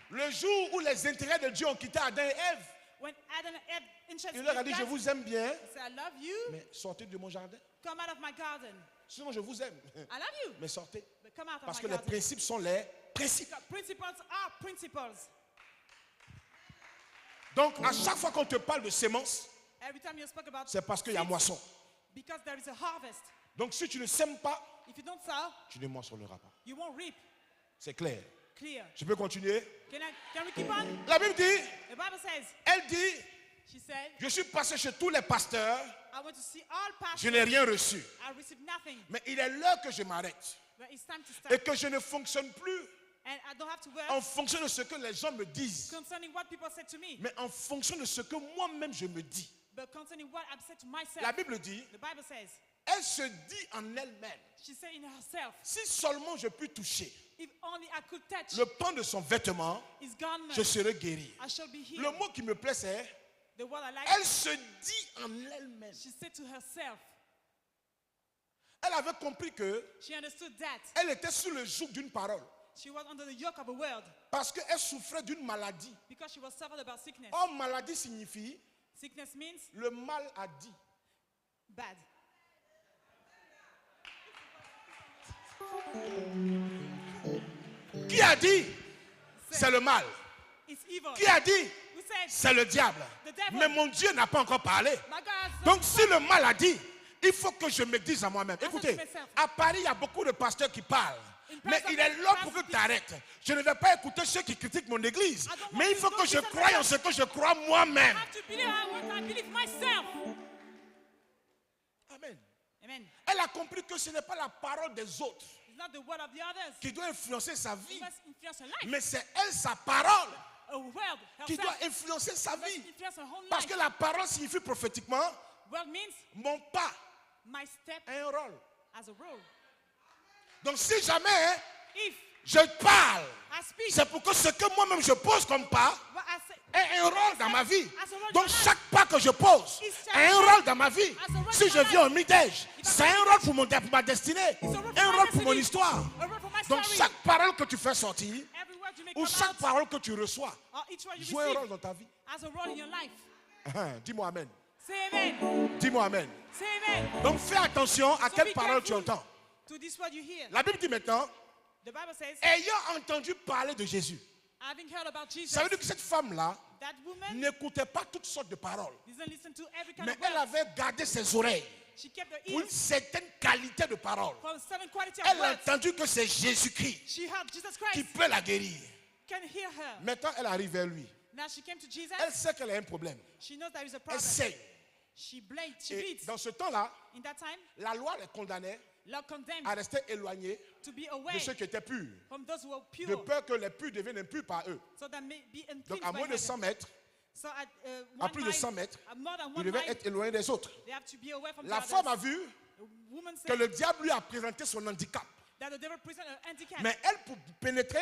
Le jour où les intérêts de Dieu ont quitté Adam et Ève, When Adam had interest il leur a in dit, God, je vous aime bien, he said, I love you. mais sortez de mon jardin. Come out of my garden. Sinon, je vous aime, I love you. mais sortez. But come out of Parce my que les garden. principes sont les principes. God, principles are principles. Donc, à chaque fois qu'on te parle de sémence, Every time you speak about c'est parce qu'il y a seeds, moisson. because there is a harvest. Donc, si tu ne sèmes pas, If you don't sow, tu ne moissonneras pas. you won't reap. C'est clair. Clear. Je peux continuer? Can we keep on? La Bible dit, The Bible says, elle dit, she said, je suis passé chez tous les pasteurs, I went to see all pastors. je n'ai rien reçu. I received nothing. Mais il est l'heure que je m'arrête But it's time to stop. et que je ne fonctionne plus And I don't have to work en fonction de ce que les gens me disent, concerning what people said to me, mais en fonction de ce que moi-même je me dis. but concerning what I've said to myself. La Bible dit, The Bible says, elle se dit en elle-même, she said in herself, si seulement je puis toucher if only I could touch le pan de son vêtement, his garment, je serai guéri. I shall be healed. Le mot qui me plaît, c'est, The word I like, elle se dit en elle-même. she said to herself, Elle avait compris que she understood that elle était sous le joug d'une parole she was under the yoke of a word parce qu'elle souffrait d'une maladie. because she was suffered about sickness. Or, maladie signifie Sickness means le mal a dit. bad. Qui a dit? C'est le mal. It's evil. Qui a dit? Who said? C'est le diable. The devil. Mais mon Dieu n'a pas encore parlé. My God has Donc not si le mal a dit, il faut que je me dise à moi-même. Écoutez, myself. à Paris, il y a beaucoup de pasteurs qui parlent. Mais Paris, il est là pour que tu arrêtes. Je ne vais pas écouter ceux qui critiquent mon église. Mais il faut que je croie en ce que je crois moi-même. I have to believe what I believe myself. Amen. Amen. Elle a compris que ce n'est pas la parole des autres It's not the word of the others. qui doit influencer sa It vie. must influence her life. Mais c'est elle, sa parole, A word qui herself doit influencer sa must vie. influence her whole Parce life. que la parole signifie prophétiquement, Word means mon pas my step a un rôle. as a role. Donc si jamais If je parle, I speak, c'est pour que ce que moi-même je pose comme pas what I say, ait un rôle dans ma vie. as a role Donc in my life. chaque pas que je pose a un rôle dans ma vie. As a role Si in je my viens au life. Midi-Déj, c'est un rôle pour ma destinée, It's a role for un my rôle pour mon destiny. histoire. A role for my Donc story. chaque parole que tu fais sortir, Every word you make ou come chaque out, parole que tu reçois, or each word you joue un receive, rôle dans ta vie. has a role in your life. Dis-moi Amen. Say amen. Dis-moi Amen. Say amen. Donc fais attention à So quelle be parole tu careful entends. to this word you hear. La Bible dit maintenant, The Bible says, ayant entendu parler de Jésus. having heard about Jesus, Ça veut dire que cette femme-là that woman n'écoutait pas toutes sortes de paroles. didn't listen to every kind Mais of elle word. avait gardé ses oreilles She kept her pour une ears certaine qualité de paroles. for a certain quality of Elle a words. entendu que c'est Jésus-Christ She heard Jesus qui Christ peut la guérir. can hear her. Maintenant, elle arrive vers lui. Now she came to Jesus. Elle sait qu'elle a un problème. She knows there is a Elle problem. sait. She blamed, she Et bleeds. dans ce temps-là, In that time, la loi les condamnait Lord condemned à rester éloignés to be de away ceux qui étaient purs. from those who were De pure, peur que les purs deviennent impurs par eux. so that may be Donc unclean à by moins de 100 heaven. mètres, So at à one plus de 100 mile, mètres, more than ils one devaient mile, être éloignés des autres. they have to be away from La the femme a others. vu The woman que said le diable lui a présenté son handicap. that the devil present an handicap. Mais elle, pour pénétrer,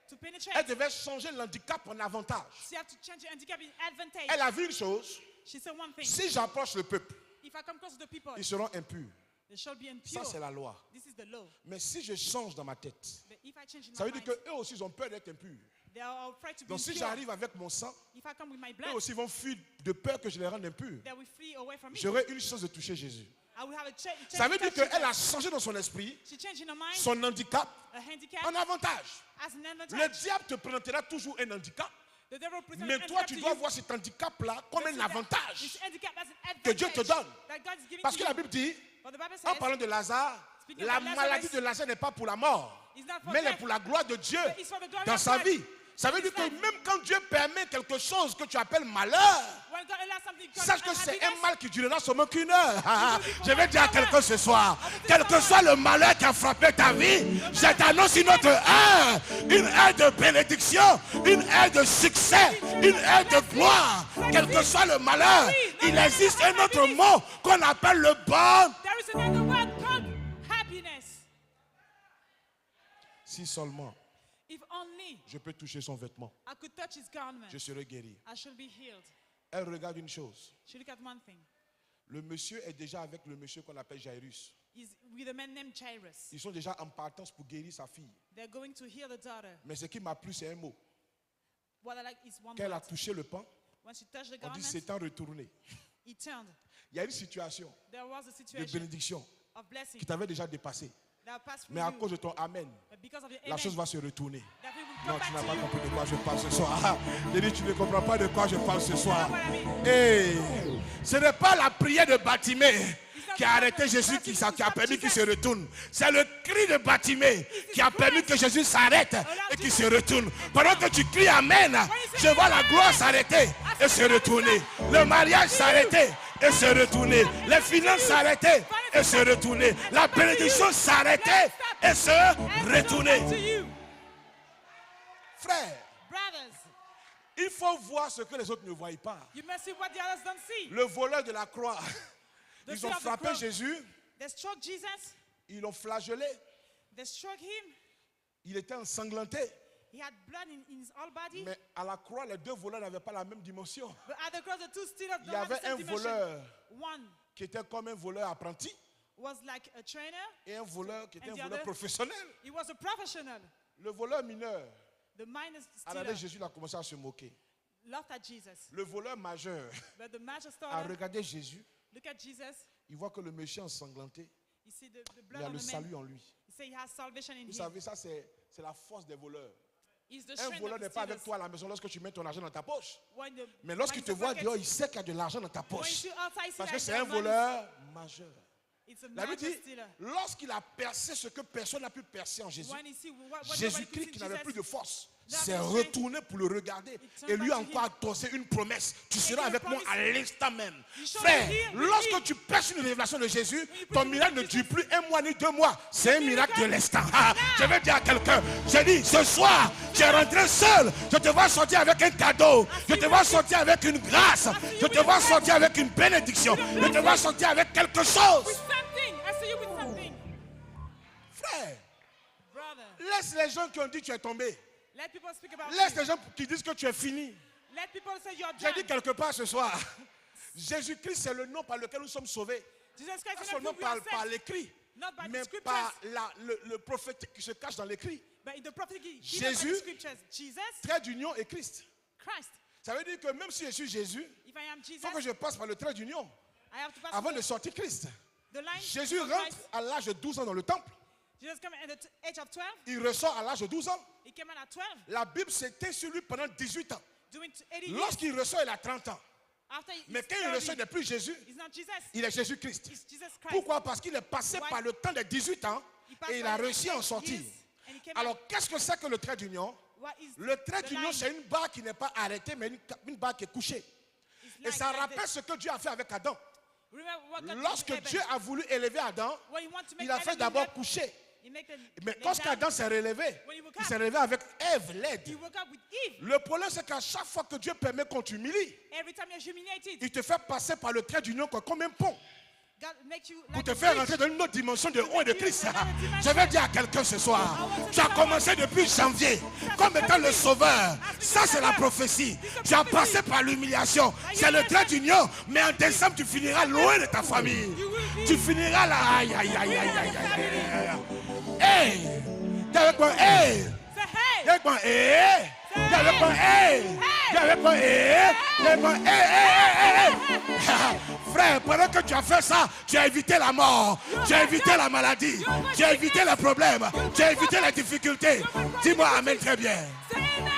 To elle penetrate, devait changer l'handicap en avantage. she had to change the handicap in advantage. Elle a vu une chose. She said one thing. Si j'approche le peuple, If I come close to the people, ils seront impurs. they shall be Ça, c'est impure. la loi. This is the law. Mais si je change dans ma tête, But if I change in ça my veut dire mind, qu'eux aussi, ils ont peur d'être impurs. they are afraid to be Donc si impure. j'arrive avec mon sang, If I come with my eux blood, aussi vont fuir de peur que je les rende impurs. they will flee away from me. J'aurai une chance de toucher Jésus. I will have a change. Ça veut dire qu'elle a changé dans son esprit She changed in her mind son handicap a handicap en avantage. as an Le advantage. diable te présentera toujours un handicap, The devil presents mais an toi, handicap tu to dois you. voir cet handicap-là comme But un see that avantage this handicap as an que Dieu te advantage donne. that God is giving Parce to que you. la Bible dit, But the Bible en says, parlant de Lazare, Speaking la of Lazarus, maladie de Lazare n'est pas pour la mort, it's not for mais elle est death, pour la gloire de Dieu but it's for the glory dans of sa God. vie. Ça veut dire que It's même quand Dieu permet quelque chose que tu appelles malheur, When God allows something called sache que c'est un unhappiness, mal qui durera seulement qu'une heure. Je vais dire à quelqu'un ce soir, quel que soit le malheur qui a frappé ta vie, je t'annonce une autre heure. Une heure de bénédiction, une heure de succès, une heure de gloire. Quel que soit le malheur, il existe un autre mot qu'on appelle le bon. there is another word called happiness. Si seulement If only je peux toucher son vêtement, I could touch his garment, je serai guéri. I shall be healed. Elle regarde une chose. She look at one thing. Le monsieur est déjà avec le monsieur qu'on appelle Jairus. He's with a man named Jairus. Ils sont déjà en partance pour guérir sa fille. They're going to heal the daughter. Mais ce qui m'a plu, c'est un mot. What I like is one Quand elle a word. touché le pain, When she touched the on dit garment, c'est en retourné. he turned. Il y a une situation There was a de situation bénédiction of blessing qui t'avait déjà dépassé. that passed through Mais à you. cause de ton Amen, But because of your la amen, chose va se retourner. that we will Non, come tu back n'as pas to you. compris de quoi je parle ce soir. J'ai dit, tu ne comprends pas de quoi je parle ce soir. You know what I mean? Hey, ce n'est pas la prière de Batimée qui a arrêté Jésus, qui a permis qu'il se retourne. C'est le cri de Batimée qui a permis que Jésus s'arrête et qu'il se retourne. Pendant que tu cries Amen, je vois la gloire s'arrêter et se retourner. Le mariage s'arrêter et se retourner. Les finances s'arrêter et se retourner. La bénédiction s'arrêter et se retourner. To you, Frère, brothers, il faut voir ce que les autres ne voient pas. you must see what the others don't see. Le voleur de la croix, The ils thief ont of the frappé cross. Jésus, They struck Jesus. ils l'ont flagellé, They struck him. il était ensanglanté. He had blood in his whole body. Mais à la croix, les deux voleurs n'avaient pas la même dimension. But at the cross, the two stealers Il y don't have the avait same un dimension. voleur One qui était comme un voleur apprenti was like a trainer. et un voleur qui était And un the voleur other? professionnel. He was a professional. Le voleur mineur, The minor à la stealer Jésus il a commencé à se moquer. laughed at Jesus. Le voleur majeur But the major a stealer regardé Jésus, look at Jesus. il voit que le méchant ensanglanté, You see the il blood y a on le the salut man. en lui. You say he has salvation in Vous him. savez, ça c'est la force des voleurs. Is the Un strength voleur of n'est the pas avec stealers. toi à la maison lorsque tu mets ton argent dans ta poche. When the Mais lorsqu'il te money's voit in the dehors, pocket, il sait qu'il y a de l'argent dans ta when poche. you outside, see Parce that que c'est un the money- voleur majeur. It's a La Bible major dit, stealer. lorsqu'il a percé ce que personne n'a pu percer en Jésus, When he see what nobody Jésus-Christ could qui see n'avait Jesus, plus de force That s'est was retourné pour le regarder turned et lui back to encore him. annoncé une promesse. Tu seras gave avec a moi promise. à l'instant même. You shall Frère, be here with lorsque me. tu perces une révélation de Jésus, you ton put miracle the ne Jesus- dure plus 1 mois ni 2 mois. C'est un miracle de miracle- l'instant. Ah, je vais dire à quelqu'un, j'ai dit ce soir, tu es rentré seul. Je te vois sortir avec un cadeau. Je te vois sortir avec une grâce. Je te vois sortir avec une bénédiction. Je te vois sortir avec quelque with chose. something. I see you with something. Frère, Brother, laisse les gens qui ont dit que tu es tombé. let people speak about Laisse you. les gens qui disent que tu es fini. Let people say you're J'ai dit done. quelque part ce soir, Jésus-Christ c'est le nom par lequel nous sommes sauvés. Jesus Christ Pas is not seulement who we are par saved, l'écrit, not by the mais scriptures, par le prophétique qui se cache dans l'écrit. but in the prophetic hidden by Jésus- the scriptures. Jesus, Trait d'union et Christ. Christ. Ça veut dire que même si je suis Jésus, If I am il Jesus, faut que je passe par le trait d'union I have to pass avant through de sortir Christ. the line. Jésus of rentre Christ. à l'âge de 12 ans dans le temple. Jesus came at the age of 12. Il ressort à l'âge de 12 ans. He came out at 12. La Bible s'était sur lui pendant 18 ans. Doing 80 years. Lorsqu'il ressort, il a 30 ans. After Mais he's quand il 30, ressort, il n'est plus Jésus, he's not Jesus. il est Jésus-Christ. It's Jesus Christ. Pourquoi? Parce qu'il est passé Why? par le temps des 18 ans et il a réussi à en sortir. Alors, qu'est-ce que c'est que le trait d'union? what is Le trait the d'union, line? c'est une barre qui n'est pas arrêtée, mais une barre qui est couchée. It's Et like- ça like rappelle this. ce que Dieu a fait avec Adam. Remember what God did Lorsque with Dieu Abel. a voulu élever Adam, When he wanted to make il a fait Adam d'abord up, coucher. he make them Mais lay lorsqu'Adam down. s'est relevé, When he woke il up, s'est relevé avec Ève, he l'aide. woke up with Eve. Le problème, c'est qu'à chaque fois que Dieu permet qu'on t'humilie, Every time you're humiliated, il te fait passer par le trait d'union comme un pont God makes you pour like te a faire bridge. rentrer dans une autre dimension de haut et de Christ. Je vais dire à quelqu'un ce soir, tu as commencé depuis janvier comme étant le sauveur. Ça, c'est la prophétie. Tu as passé par l'humiliation. C'est le trait d'union. Mais en décembre, tu finiras loin de ta famille. Tu finiras là. Aïe, aïe, aïe, aïe, aïe, aïe, aïe. Hey! T'es avec moi? Hey! Say, T'es hey, avec moi? Hey! T'es avec moi? Hey! T'es avec moi? Hey! T'es avec moi? Hey, hey, hey, hey! Frère, pendant que tu as fait ça, tu as évité la mort, tu as évité la maladie, tu as évité les problèmes, tu as évité les difficultés. Dis-moi Amen très bien. say amen.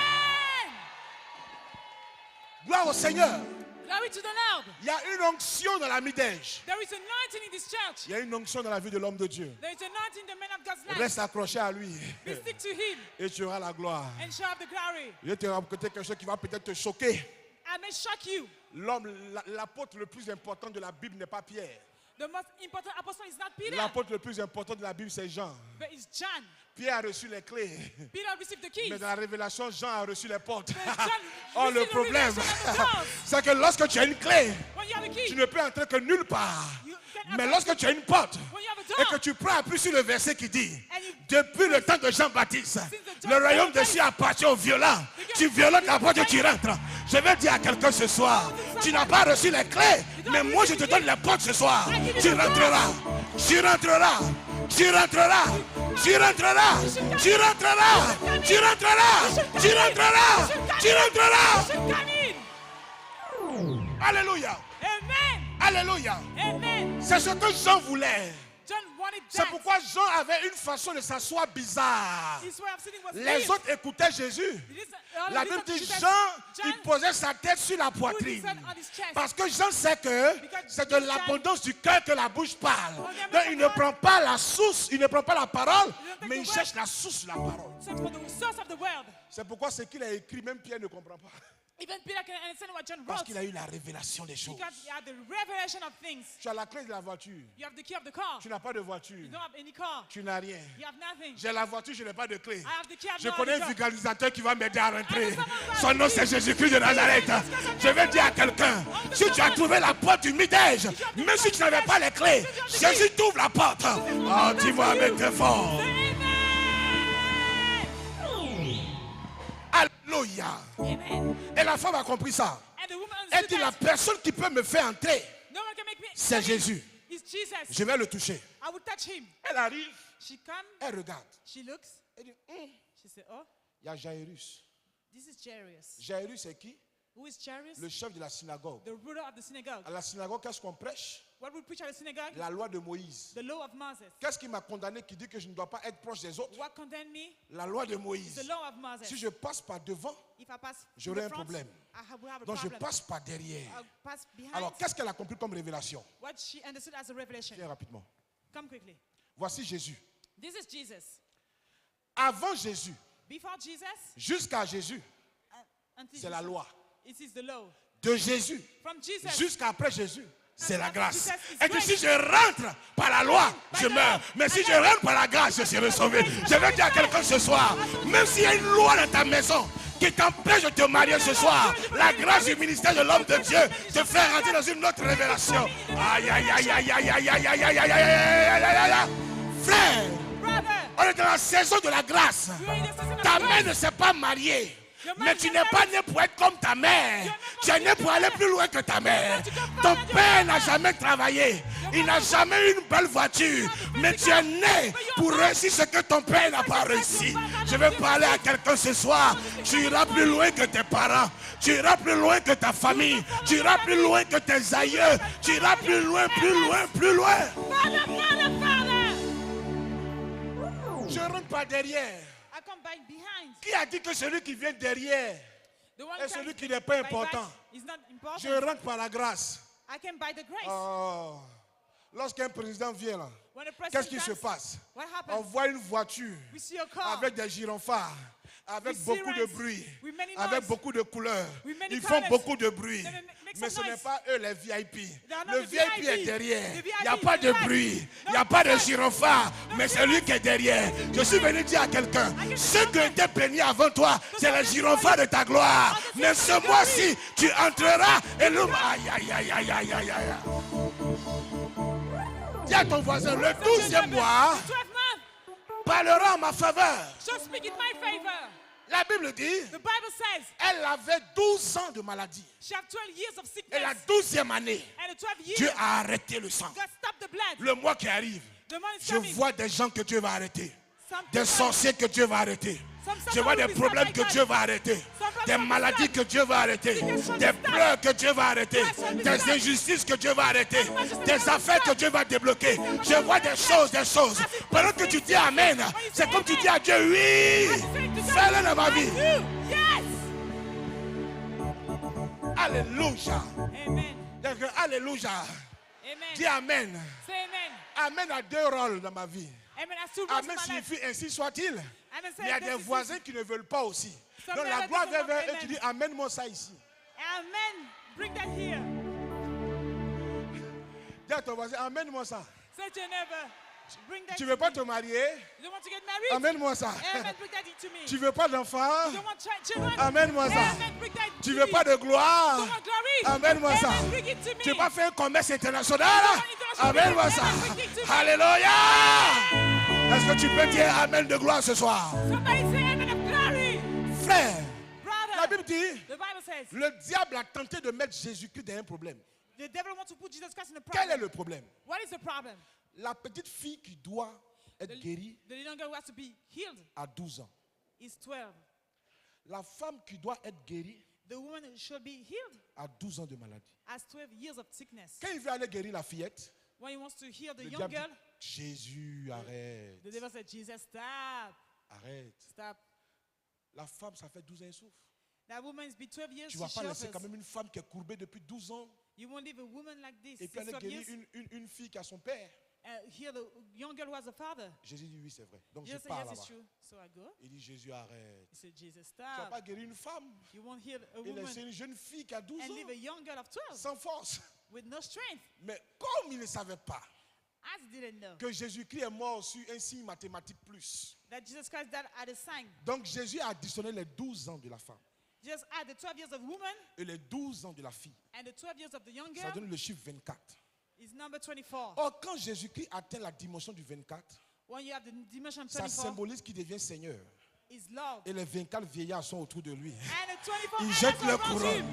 Gloire au Seigneur. Glory to the Lord. Il y a une onction dans la Midège. There is anointing in this church. Il y a une onction dans la vie de l'homme de Dieu. There is anointing in the man of God's life. Reste accroché à lui Be stick to him et tu auras la gloire. and show up the glory. Je vais te raconter quelque chose qui va peut-être te choquer. I may shock you. L'homme, l'apôtre le plus important de la Bible n'est pas Pierre. The most important apostle is not Peter, L'apôtre le plus important de la Bible, c'est Jean. but it's John. Pierre a reçu les clés. Peter received the keys. Mais dans la révélation, Jean a reçu les portes. John Oh, le received the problème, revelation of the doors. c'est que lorsque tu as une clé, When you have a tu key, ne peux entrer que nulle part. you can Mais enter. lorsque tu as une porte When you have a et que door, tu prends appui sur le verset qui dit, and you depuis le temps de Jean-Baptiste, le royaume de Dieu appartient aux violents. Tu violentes la porte et tu rentres. Je vais dire à quelqu'un ce soir, tu n'as pas reçu les clés, mais moi je te donne les portes ce soir. Tu rentreras, tu rentreras, tu rentreras, tu rentreras, tu rentreras, tu rentreras, tu rentreras, tu rentreras. should come in. Alléluia, Amen. alléluia. Amen. C'est ce que Jean voulait. John wanted C'est that. pourquoi Jean avait une façon de s'asseoir bizarre. His way of sitting was Les weird. autres écoutaient Jésus. La Bible dit Jean, il posait sa tête sur la poitrine. Parce que Jean sait que c'est de l'abondance du cœur que la bouche parle. Donc il ne prend pas la source, il ne prend pas la parole, mais il cherche la source de la parole. for the source of the world. C'est pourquoi ce qu'il a écrit, même Pierre ne comprend pas. Even Peter can understand what John Parce wrote qu'il a eu la révélation des choses. because he had the revelation of things. Tu as la clé de la voiture. You have the key of the car. Tu n'as pas de voiture. You don't have any car. Tu n'as rien. You have nothing. J'ai la voiture, je n'ai pas de clé. I have the key. I have Je no connais un other car. vulgarisateur qui va m'aider à rentrer. Son nom c'est Jésus-Christ de Nazareth. Je vais dire à quelqu'un, si tu as trouvé la porte du Midège, même si tu n'avais pas les clés, Jésus t'ouvre la porte. Oh, dis-moi avec très fort. Alléluia. Amen. Et la femme a compris ça. And the woman Elle dit, understood la that personne qui peut me faire entrer, no one can make me. c'est Jésus. It's Jesus. Je vais le toucher. I will touch him. Elle arrive, She comes. elle regarde. She looks. Elle dit, She said, "Oh, il y a Jairus. this is Jairus. Jairus c'est qui? Who is Jairus? le chef de la synagogue. The ruler of the synagogue. À la synagogue, qu'est-ce qu'on prêche? What we preach at the synagogue? La loi de Moïse. The law of Moses. Qu'est-ce qui m'a condamné qui dit que je ne dois pas être proche des autres? What condemned me? La loi de The Moïse. law of Moses. Si je passe par devant, If I pass j'aurai in un the front, problème. will have a donc je problem. passe par derrière. I'll pass behind. Alors, qu'est-ce qu'elle a compris comme révélation? What she understood as a revelation. Viens rapidement. Come quickly. Voici Jésus. This is Jesus. Avant Jésus, Before Jesus, jusqu'à Jésus, until c'est la Jesus, loi. it is the law. De Jésus From Jesus, jusqu'à après Jésus, c'est la grâce. Jesus is Et que grace. si je rentre par la loi, je meurs. Mais si je rentre par la grâce, je serai sauvé. Je vais dire à quelqu'un ce soir, même s'il y a une loi dans ta maison qui t'empêche de te marier ce soir, la grâce du ministère de l'homme de Dieu te fait rentrer dans une autre révélation. Aïe, aïe, aïe, aïe, aïe, aïe, aïe, aïe, aïe, aïe, aïe, aïe, aïe. Frère, brother, on est dans la saison de la grâce. you're in the season of Ta grace. mère ne s'est pas mariée. Your man Mais is tu not n'es pas married. né pour être comme ta mère. Tu es né pour aller plus loin que ta mère. Ton père n'a jamais travaillé. Il n'a jamais eu une belle voiture. Mais tu es né pour réussir ce que ton père n'a pas réussi. Je vais parler à quelqu'un ce soir. Tu iras plus loin que tes parents. Tu iras plus loin que ta famille. Tu iras plus loin que tes aïeux. Tu iras plus loin, plus loin, plus loin. Father, Father, Father. Je rentre par derrière. I come by behind. Qui a dit que celui qui vient derrière The one et who celui comes qui n'est pas by back important? is not important. Je rentre par la grâce. I came by the grace. Oh. Lorsqu'un président vient là, When the president qu'est-ce qui se comes, passe? what On happens? voit une voiture We see a car. avec des gyrophares, avec With beaucoup de sirens, bruit, with many avec noise, beaucoup de couleurs. with many Ils font colors. beaucoup de bruit. They make Mais some ce n'est noise. pas eux les VIP. They are not Le the VIP est VIP. derrière. The Il VIP n'y a is pas in de front. bruit. Il n'y a No pas de noise. gyrophare. Mais c'est lui qui est derrière. Je suis venu dire à quelqu'un, ceux qui étaient bénis avant toi, c'est le gyrophare de ta gloire. Mais ce mois-ci, tu entreras et l'homme... Aïe, aïe, aïe, aïe, aïe, aïe, aïe. Dis à ton voisin, le 12e mois The 12th month parlera en ma faveur. shall speak in my favor. La Bible dit, The Bible says elle avait 12 ans de maladie. she have 12 years of Et la sickness. 12e année, And the 12 years, Dieu a arrêté le sang. God stopped the blood. Le mois qui arrive, The month is je coming. vois des gens que Dieu va arrêter. Some Des people- sorciers que Dieu va arrêter. some Je vois des will be problèmes stopped que by Dieu God. va arrêter. Some Des problems maladies will que Dieu va arrêter. Sickness shall Des be stopped. pleurs que Dieu va arrêter. Sickness shall be Des stopped. injustices que Dieu va arrêter. Sickness Des shall be affaires que stopped. Dieu va débloquer. Je vois des choses, des choses. Pendant que tu dis Amen, c'est comme tu dis à Dieu, oui, fais-le dans ma vie. Yes. Alléluia. Amen. Alléluia. Amen. Dis Amen. Say amen. Amen a deux rôles dans ma vie. Amen has two roles in Amen my life. signifie ainsi soit-il. Amen Mais says il y a this des is- voisins qui ne veulent pas aussi. Some Donc la neighbors gloire don't vient want vers eux et amen. tu dis amène-moi ça ici. Amen. Bring that here. Dis à ton voisin, amène-moi ça. Say to your neighbor, bring that Tu to veux pas me. te marier? You don't want to get married? Amène-moi ça. Amen. Bring that to me. Tu veux pas d'enfant? You don't want children? Amène-moi ça. Amen. Bring that Tu to veux me. pas de gloire? You don't want glory? Amène-moi ça. Amen. Bring it to me. Tu veux pas faire un commerce international? international Amène-moi business. ça. Amen. Bring it to me. Alléluia. Est-ce que tu peux dire Amen de gloire ce soir? Somebody say amen of glory. Frère, Brother. la Bible dit, The Bible says le diable a tenté de mettre Jésus-Christ dans un problème. the devil wants to put Jesus Christ in a Quel est problem. le problème? What is the problem? La petite fille qui doit être guérie The young girl who has to be healed à 12 ans. is 12. La femme qui doit être guérie The woman should be healed a 12 ans de maladie. has 12 years of sickness. Quand il veut aller guérir la fillette, When he wants to heal the le young diable girl, dit, Jésus, arrête, the devil said, Jesus, stop, arrête. stop. La femme, ça fait 12 ans, elle souffre. That woman is be 12 years, Tu she ne vas pas laisser suffers. quand même une femme qui est courbée depuis 12 ans You won't leave a woman like this, et puis aller 12 guérir years, une fille qui a son père. heal the young girl who has a father. Jésus dit oui, c'est vrai. Donc je Jesus said, pars yes, là-bas. it's true. So I go. Il dit Jésus, arrête. He said, Jesus, Tu ne vas stop. pas guérir une femme You won't heal a et woman laisser une jeune fille qui a 12 and leave a ans young girl of 12 sans force. with no strength. Mais comme il ne savait pas As he didn't know que Jésus-Christ est mort sur un signe mathématique plus, that Jesus Christ died at a sign. donc Jésus a additionné les 12 ans de la femme Just add the 12 years of woman et les 12 ans de la fille. and the 12 years of the young Ça girl donne le chiffre 24. is number 24. Or, quand Jésus-Christ atteint la dimension du 24, When you have the dimension ça 24, symbolise qu'il devient Seigneur. is love. Et les 24 vieillards sont autour de lui. And the 24 Ils elders jettent leur around couronne. him.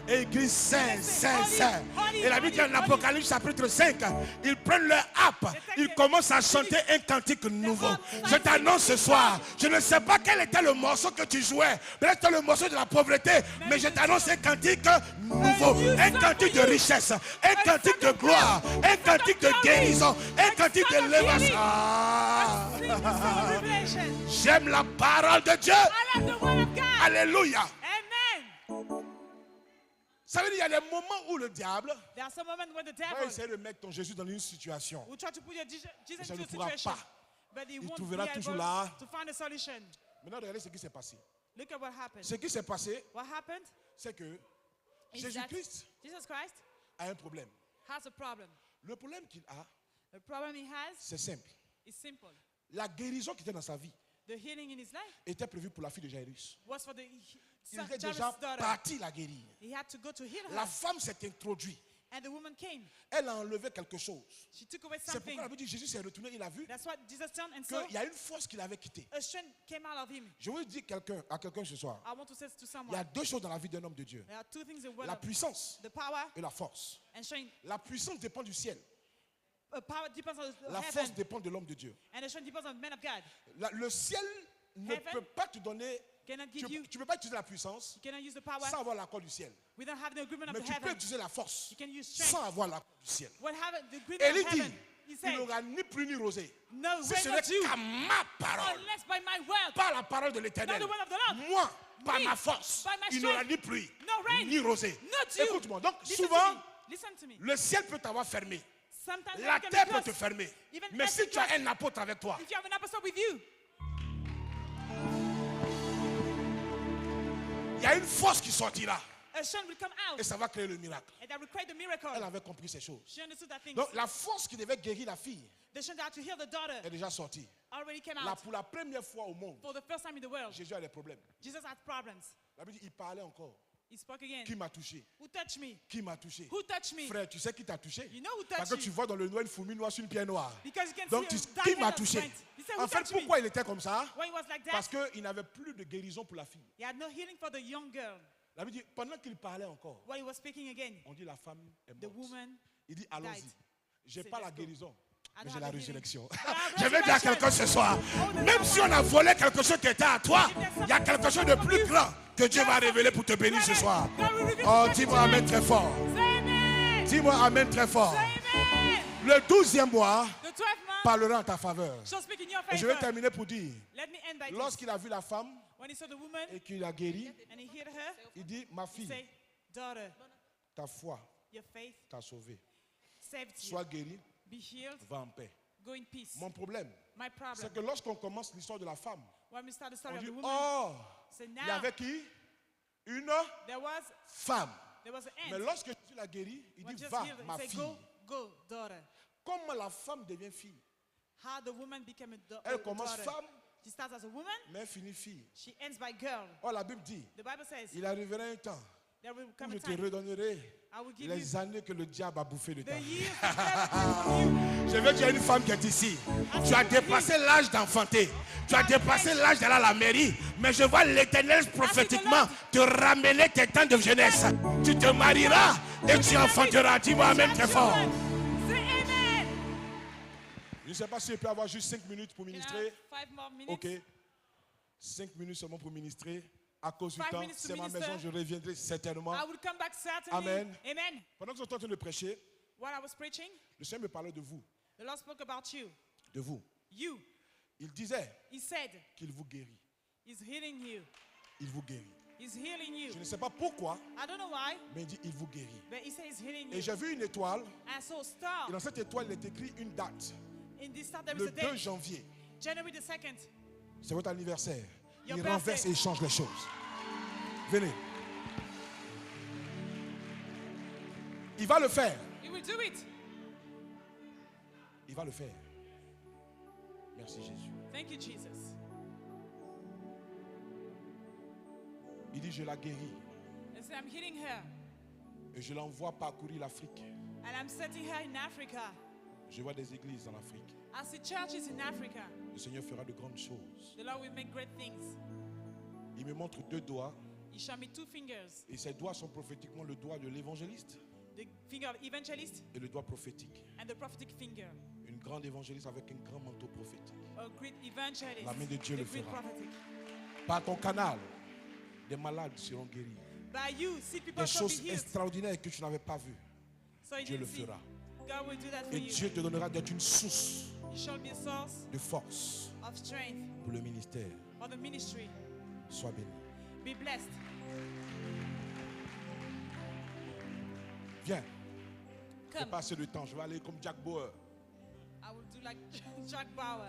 Et ils crient Saint, Saint, Holy, Saint. holy, Et la Bible dit en holy, Apocalypse chapitre 5, ils prennent leur harpe, ils commencent à chanter un cantique nouveau. Je t'annonce ce soir, je ne sais pas quel était le morceau que tu jouais. Peut-être c'était le morceau de la pauvreté, mais je t'annonce un cantique nouveau, un cantique de richesse, un cantique de gloire, un cantique de guérison, un cantique de l'élévation. Sing the song of Revelation. J'aime la parole de Dieu. I love the word of God. Alléluia. Amen. Ça veut dire qu'il y a des moments où le diable There are some moments when the va devil essayer de mettre ton Jésus dans une situation. will try to put your Jesus Ça into ne a pourra situation, pas. but he Il won't be trouvera toujours able là. to find a solution. Maintenant, regardez ce qui s'est passé. Look at what happened. Ce qui s'est passé, What happened c'est que is that Jésus-Christ Jesus Christ a un problème. has a problem. Le problème qu'il a, The problem he has c'est simple. is simple. La guérison qui était dans sa vie The healing in his life était prévue pour la fille de Jairus. was for the Il était Jairus' déjà daughter. parti la guérir. He had to go to heal La her. femme s'est introduite. And the woman came. Elle a enlevé quelque chose. She took away C'est something. pourquoi la Bible dit Jésus s'est retourné, il a vu That's what Jesus turned and saw qu'il y a une force qu'il avait quittée. a strength came out of him. Je veux dire à quelqu'un ce soir. I want to say to Il y a someone, deux choses dans la vie d'un homme de Dieu. there are two things in the world La of puissance the power et la force. and strength. La puissance dépend du ciel. Power depends on La heaven, force dépend de l'homme de Dieu. and the strength depends on men of God. Le ciel ne Heaven peut pas te donner. Cannot Tu give you, ne peux pas utiliser la puissance you cannot use the power sans avoir l'accord du ciel. without having the agreement Mais of the tu peux heaven. utiliser la force You can use strength. sans avoir l'accord du ciel. What happened? The agreement Élie of dit, heaven. He il said, n'aura ni pluie ni rosée. no Si rain ce not n'est you, qu'à ma parole, unless by my word, pas la parole de l'éternel. Not the word of the Lord. Moi, par Me, ma force, by my il n'aura strength. ni pluie No rain. ni rosée. Not you. Écoute-moi. Donc Listen souvent, to me. Listen to me. le ciel peut t'avoir fermé. Sometimes La heaven can terre be peut te closed. fermer. Even Mais earth si can tu as close. un apôtre avec toi, If you have an apostle with you, il y a une force qui sortira. a strength will come out, Et ça va créer le miracle. and that will create the miracle. Elle avait compris ces choses. She understood that things. Donc la force qui devait guérir la fille The strength that to heal the daughter est déjà sortie. already came Là, out. pour la première fois au monde, For the first time in the world, Jésus a des problèmes. Jesus had problems. La Bible dit, il parlait encore. He spoke again. Qui m'a touché? Who touched me? Qui m'a touché? Who touched me? Frère, tu sais qui t'a touché? You know who Parce touched que tu you? vois dans le noir une fourmi noire sur une pierre noire. Because you can Donc, see tu- a dark qui head m'a of touché? strength. He said, En who fait, touched me? pourquoi il était comme ça? When he was like that, Parce qu'il n'avait plus de guérison pour la fille. he had no healing for the young girl. La Bible dit, pendant qu'il parlait encore, While he was speaking again, on dit la femme est the morte. woman Il dit, allons-y. died. J'ai Said, pas la let's go. guérison, I mais don't j'ai have la the healing. résurrection. I have Je vais dire à quelqu'un ce soir, même si on a volé quelque chose qui était à toi, il y a quelque chose de plus grand que Dieu va révéler pour te bénir ce soir. Oh, dis-moi amen très fort. Say amen. Dis-moi amen très fort. Say amen. Le 12e mois The 12th month parlera en ta faveur. shall speak in your Et je vais favor. terminer pour dire, Let me end by this. lorsqu'il a vu la femme When he saw the woman et qu'il a guéri, and he healed her, il dit, ma he fille, said, daughter, ta foi your faith t'a sauvée. saved you. Sois guéri, Be healed. va en paix. Go in peace. Mon problème, My c'est problem. que lorsqu'on commence l'histoire de la femme, When we start the story on of dit, the woman, oh, so il y now avait qui? Une there was femme. an Mais end. lorsque Jésus l'a guéri, il When dit, Jesus va, healed her, ma he said, fille. go, daughter. Comment la femme devient fille? How the woman became a Elle commence daughter. femme, She starts as a woman, mais elle finit fille. she ends by girl. Oh, la Bible dit, The Bible says il arrivera un temps there will où come je a te time redonnerai I will give les you années que le diable a bouffé de ta the vie. years the devil from you. Je veux dire à une femme qui est ici, tu as dépassé l'âge d'enfanter, tu as dépassé l'âge d'aller à la mairie, mais je vois l'Éternel prophétiquement te ramener tes temps de jeunesse. Tu te marieras et tu enfanteras. Dis-moi amen très fort. Say amen. Je ne sais pas si je peux avoir juste 5 minutes pour Can I ministrer. have 5 more minutes? Ok. 5 minutes seulement pour ministrer. À cause du 5 temps, minutes to c'est ma minister. maison, je reviendrai certainement. I will come back certainly. Amen. Amen. Pendant que j'étais en train de prêcher, While I was preaching, le Seigneur me parlait de vous. the Lord spoke about you. De vous. You. Il disait He said qu'il vous guérit. he's healing you. Il vous guérit. He's healing you. Je ne sais pas pourquoi, I don't know why, mais il dit il vous guérit. but he says he's healing Et you. j'ai vu une étoile. I saw a star. Et dans cette étoile, il est écrit une date. In this star there is Le a 2 date. janvier. January the 2nd. C'est votre anniversaire. Your Il birthday. renverse et il change les choses. Venez. Il va le faire. He will do it. Il va le faire. Merci Jésus. Thank you, Jesus. Il dit je la guéris. And so I'm healing her. Et je l'envoie parcourir l'Afrique. And I'm setting her in Africa. Je vois des églises en Afrique. I see churches in Africa. Le Seigneur fera de grandes choses. The Lord will make great things. Il me montre 2 doigts. He showed me 2 fingers. Et ces doigts sont prophétiquement le doigt de l'évangéliste The finger of evangelist et le doigt prophétique. and the prophetic finger. Une grande évangéliste avec un grand manteau prophétique. A great evangelist. La main de Dieu the le great fera. prophetic. Par ton canal, des malades seront guéris. By you, sick people Des shall be choses healed. extraordinaires que tu n'avais pas vues. So you Dieu le didn't see. fera. God will do that for Et you. Dieu te donnera d'être une source You shall be a source de force of strength pour le ministère. for the ministry. Sois béni. Be blessed. Viens. Je Come. pas assez de temps. Je vais aller comme Jack Bauer. I will do like Jack Bauer.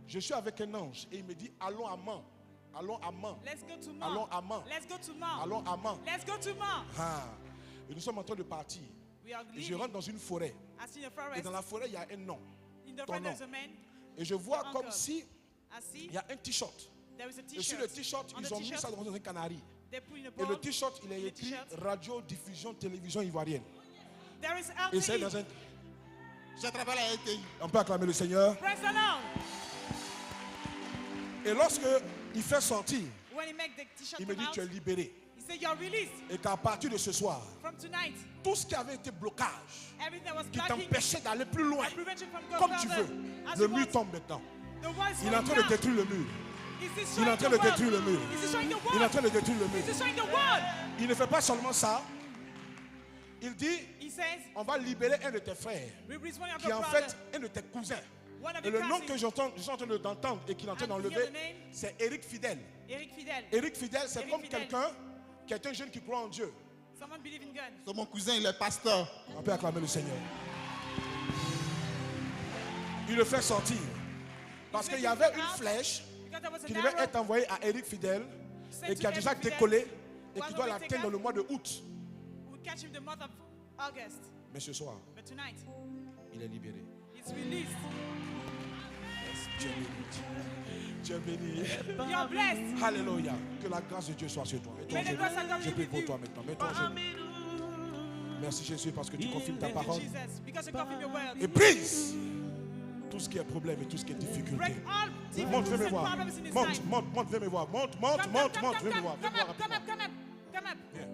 Je suis avec un ange et il me dit allons à Mans. Allons à Mans. Let's go to Allons Mars. à Mans. Let's go to Mars. Allons à Mans. Let's go to Mars. Ah. Et nous sommes en train de partir. We are Et je leaving. rentre dans une forêt. I see a Et forest. dans la forêt, il y a un nom. In the ton front nom. there's a man. Et je vois Ton comme uncle. si I see il y a un t-shirt. there is a Et sur t-shirt. le t-shirt, On ils the ont mis t-shirt, ça dans un canari. they put in a Et le bowl. t-shirt, il est Le écrit t-shirt. Radio Diffusion Télévision Ivoirienne. There is Et c'est LTE. dans un. Je travaille à LTI. On peut acclamer le Seigneur. Praise the Lord. Et lorsque il fait sortir, When he make the t-shirt il me come dit out, tu es libéré. he said you're released Et qu'à partir de ce soir, from tonight. tout ce qui avait été blocage, Everything that was qui blocking t'empêchait d'aller plus loin, and prevention from going comme tu further. veux, As le you mur want. tombe maintenant. The wall is Il est en falling train de down. détruire le mur. He's Il est destroying en train the de wall. détruire le mur. He's destroying the Il est en wall. train de détruire le He's mur. destroying the wall. Il ne fait pas seulement ça. Il dit, He says, on va libérer un de tes frères, we release one of qui est your en brothers. fait un de tes cousins. One of Et your le nom que cousins. je suis en train d'entendre et qu'il est en train And hear d'enlever, the name. c'est Eric Fidèle. Eric Fidel. Eric Fidèle, c'est Eric comme Fidèle. quelqu'un qui est un jeune qui croit en Dieu. Someone believe in God. C'est mon cousin, il est pasteur. On peut acclamer le Seigneur. Il le fait sortir. Parce qu'il y avait une flèche Because there was qui an devait arrow être envoyée à Eric Fidèle sent et to qui a déjà Eric Fidèle, décollé et was qui doit already l'atteindre dans taken. le mois de août. We'll catch him the month of August. Mais ce soir, But tonight, il est libéré. he's released. Tu es béni. Tu es béni. You're blessed. Alléluia. Que la grâce de Dieu soit sur toi. Mets-toi May the en grace of God genoux. Je be prie with pour you. toi maintenant. Mets-toi en genoux. Merci Jésus parce que tu confirmes ta Thank you, parole. Jesus. Because you confirm your word. Et brise tout ce qui est problème et tout ce qui est difficulté. Break all Monte, viens difficulties me and voir. problems in his Monte, life. monte, monte, viens me voir. Monte, Come, monte, come, monte, come, monte, come, viens me come, voir. Viens come me voir up, come rapidement. up, come up, come up. Viens.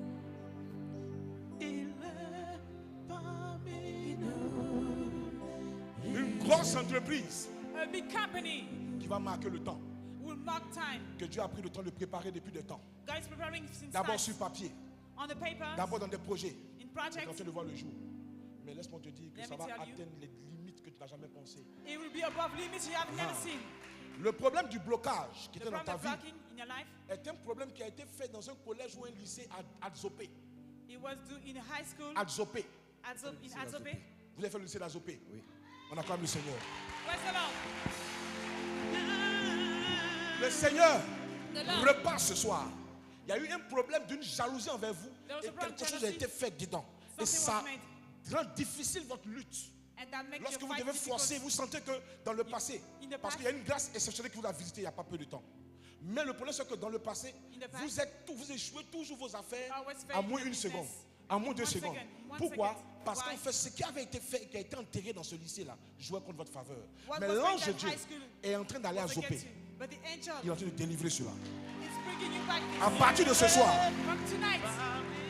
Une grosse entreprise A big company qui va marquer le temps will mark time. que Dieu a pris le temps de préparer depuis des temps. God is preparing since D'abord time. sur papier, On the paper, d'abord dans des projets. in Tu es en projects, train de voir le jour. Mais laisse-moi te dire que Let ça me va tell you. atteindre les limites que tu n'as jamais pensées. it will be above limits you have never seen. Le problème du blocage qui The était dans ta problem of vie blocking in your life, est un problème qui a été fait dans un collège ou un lycée à Adzopé. it was due in high school, Adzopé. in Azobe. Vous avez fait le lycée d'Azopé? Oui. On acclame le Seigneur. Praise the Lord. Le Seigneur The Lord. repart ce soir. Il y a eu un problème d'une jalousie envers vous There was et a problem quelque chose a jealousy. été fait dedans. Et Something ça was made. rend difficile votre lutte. And that makes Lorsque your vous fight devez forcer, difficult. vous sentez que dans le passé, in the parce past- qu'il y a une grâce exceptionnelle qui vous a visité il n'y a pas peu de temps. Mais le problème c'est que dans le passé, In the past- vous échouez toujours vos affaires Always fail à moins in une business. seconde, à moins 2 One secondes. second, one Pourquoi? second. Parce Why? qu'en fait, ce qui avait été fait, qui a été enterré dans ce lycée-là, jouait contre votre faveur. What Mais was l'ange made de at Dieu high school est en train d'aller à was Zopé. against you. But the angel Il est en train de délivrer cela. is bringing you back. À partir de ce soir, From tonight,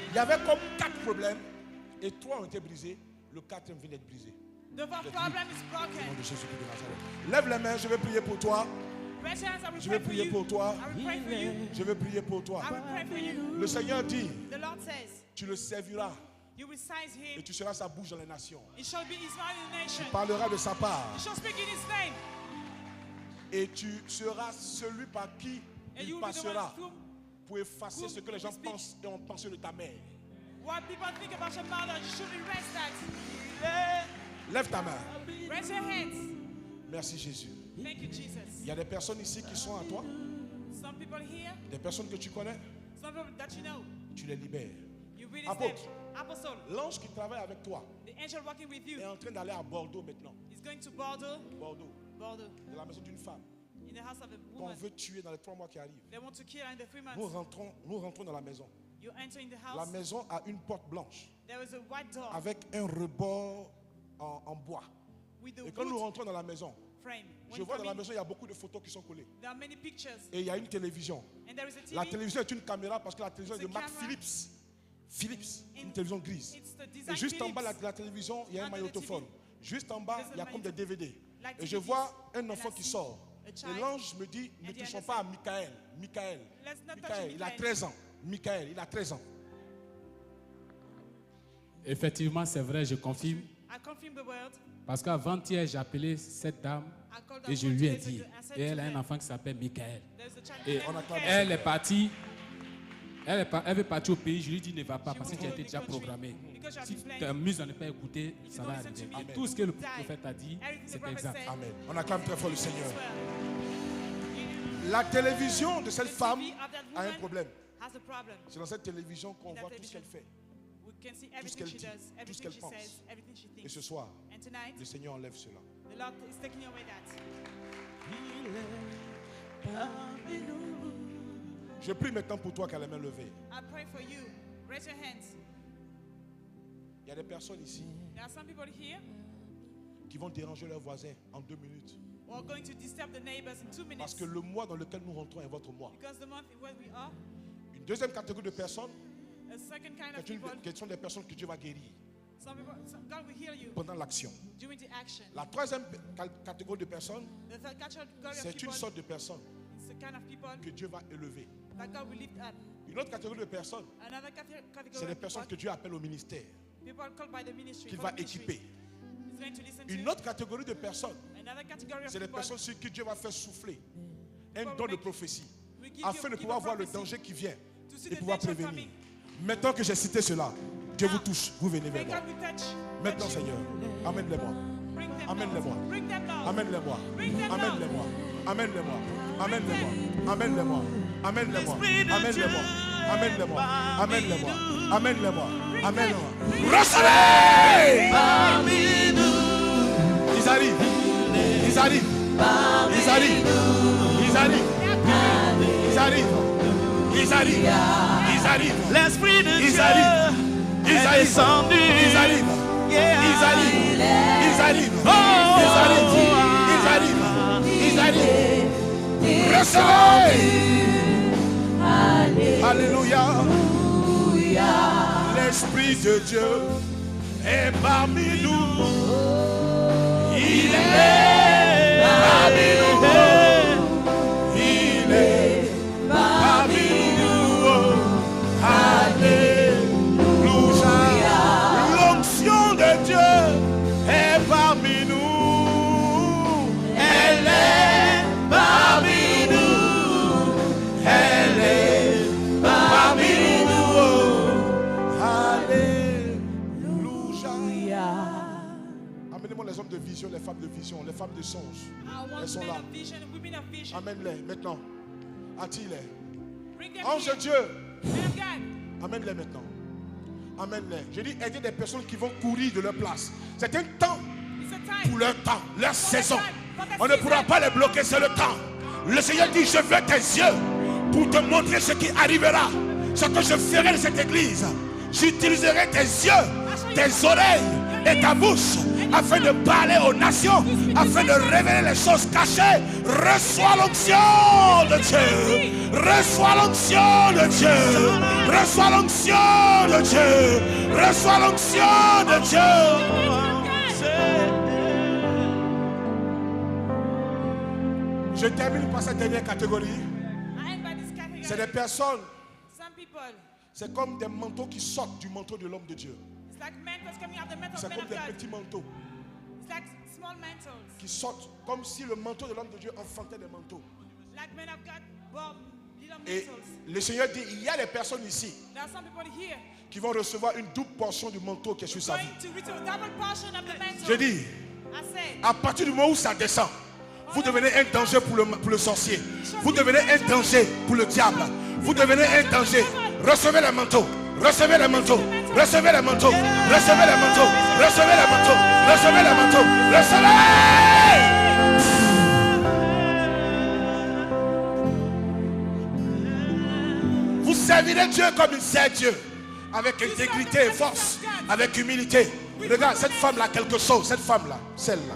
il y avait comme 4 problèmes et 3 ont été brisés. Le 4e vient d'être brisé. the fourth problem is Au nom broken. de Jésus-Christ de Nazareth. Lève les mains, je vais prier pour toi. Raise your hands, I will Je pray vais for prier you. pour toi. I will pray for you. Je vais prier pour toi. I will pray for you. Le Seigneur dit, The Lord says, tu le serviras you will size et him. tu seras sa bouche dans les nations. It shall be his mouth in the nation. Tu parleras de sa part You shall speak in his name. et tu seras celui par qui And il you will be the one passera whom pour effacer ce que les gens pensent et ont pensé de ta mère. what people think about your mother, you should erase that. Lève ta main. Raise your hands. Merci Jésus. Thank you, Jesus. Il y a des personnes ici qui sont à toi, Some people here, des personnes que tu connais, some people that you know, tu les libères. you release Apôtre. them. Apostle, L'ange qui travaille avec toi the angel walking with you, est en train d'aller à Bordeaux maintenant. is going to Bordeaux, Bordeaux, de la maison d'une femme in the house of a qu'on woman. veut tuer dans les 3 mois qui arrivent. They want to kill her in the 3 Nous months. rentrons dans la maison. You enter in the La house. maison a une porte blanche There is a white door avec un rebord en bois. with the Et quand nous wood rentrons dans la maison, frame. When je you vois come dans la in, maison, il y a beaucoup de photos qui sont collées. there are many pictures. Et il y a une télévision. And there is a TV. La télévision est une caméra parce que la télévision est de It's a marque camera. Philips. Philips, In- une télévision grise. It's the Et design juste en bas de Philips. la télévision, il y a un Under the magnétophone. TV, Juste en bas, there's a il y a comme des magnétophone. DVD. Like Et je DVDs. vois un And enfant I qui see sort. a Et child. l'ange me dit, ne And the touchons angel pas à says, Michael. Michael. Let's not touch Michael, il a Michael. 13 ans. Michael, il a 13 ans. Effectivement, c'est vrai, je confirme. I confirm the word. Parce qu'avant-hier, j'ai appelé cette dame I called et her je 2 lui ai days dit. ago. I said Et elle to a un her, enfant qui s'appelle Michael. there's a child Et named Michael. elle est partie. Elle veut partir au pays. Je lui dis ne va pas parce que tu as été déjà programmé. Si tu t'amuses à ne pas écouter, ça va arriver. Et tout ce que le prophète a dit, c'est exact. Amen. On acclame très fort le Seigneur. Well, La télévision de cette the femme TV of that a un woman problème. has a problem. C'est dans cette télévision qu'on In that voit tout ce television. qu'elle fait. We can see ce everything qu'elle she dit, does, tout ce everything qu'elle she pense. says, everything she Et thinks. ce soir, And tonight, le Seigneur enlève cela. the Lord is taking away that. Je prie maintenant pour toi qui a les mains levées. I pray for you. Raise your hands. Il y a des personnes ici There are some people here qui vont déranger leurs voisins en 2 minutes. who are going to disturb the neighbors in 2 Parce minutes. que le mois dans lequel nous rentrons est votre mois. Because the month where we are, Une deuxième catégorie de personnes, a second kind of qui people, sont des personnes que Dieu va guérir God will heal you pendant l'action. during the action. La troisième catégorie de personnes, The third category of c'est une people sorte de personne is the kind of people que Dieu va élever. that God will lift up. Une autre catégorie de personnes, Another c'est category des of personnes que people, Dieu appelle au ministère, people called by the ministry, qu'il for va the ministry. équiper. He's going to listen Une to. autre catégorie de personnes, Another category of c'est des people personnes sur qui Dieu va faire souffler un People don de make- prophétie will give afin de you pouvoir a voir le prophecy danger qui vient to see et the pouvoir danger prévenir. coming. Maintenant que j'ai cité cela, Dieu vous touche, vous venez May vers moi. God will touch Maintenant, you. Seigneur, amène-les-moi. Bring them Amène-les-moi. Lord. Bring them Lord. Amène-les-moi. Bring them Lord. Amène-les-moi. Amène-les-moi. Amène-les-moi. Amène-les-moi. Amène-les-moi. Amène-les-moi. Amène-les-moi. Amène-les-moi. Amène-les-moi. Amène-les-moi. Recevez! Ils arrivent. Ils arrivent. Ils arrivent. Ils arrivent. Ils arrivent. Ils arrivent. Ils arrivent. L'Esprit de Ils Dieu arrivent. Ils est arrivent. descendu. Ils arrivent. Yeah. Ils arrivent. Ils arrivent. Oh, Ils arrivent. Ils arrivent. Ils arrivent. Recevez. Alléluia. L'Esprit de Dieu est parmi nous. Il est parmi nous. Il est parmi nous. Alléluia. L'onction de Dieu est parmi nous. Elle est parmi nous. Elle est parmi nous. Alléluia. Amenez-moi les hommes de vision, les femmes de vision, les femmes de songe. I want Elles sont men là. of vision, women of vision. Amène-les maintenant. Attire-les. Bring them Ange de here. Dieu, Men of God. amène-les maintenant. Amène-les. Je dis aider des personnes qui vont courir de leur place. C'est un temps It's a time. pour leur temps, leur saison. On ne pourra pas les bloquer, c'est le temps. Le Seigneur dit, je veux tes yeux pour te montrer ce qui arrivera. Ce que je ferai de cette église. J'utiliserai tes yeux, tes oreilles et ta bouche afin de parler aux nations, afin de révéler les choses cachées. Reçois l'onction de Dieu. Reçois l'onction de Dieu. Reçois l'onction de Dieu. Reçois l'onction de Dieu. Je termine par cette dernière catégorie. I end by this category. C'est des personnes, Some people, c'est comme des manteaux qui sortent du manteau de l'homme de Dieu. it's like mantles coming out of the mantle C'est of men comme of des God. petits manteaux It's like small mantles. qui sortent comme si le manteau de l'homme de Dieu enfantait des manteaux. Like men of God, bore little Et mantles. le Seigneur dit, il y a des personnes ici There are some people here qui vont recevoir une double portion du manteau qui est sur sa vie. going to receive a double portion of the mantle. Je dis, I said, à partir du moment où ça descend, vous devenez un danger pour le sorcier. Vous devenez un danger pour le diable. Vous devenez un danger. Recevez les manteaux. Recevez les manteaux. Recevez les manteaux. Recevez les manteaux. Recevez les manteaux. Recevez les manteaux. Recevez. Vous servirez Dieu comme il sert Dieu. Avec intégrité et force. Avec humilité. Regarde, cette femme-là, quelque chose. Cette femme-là, celle-là.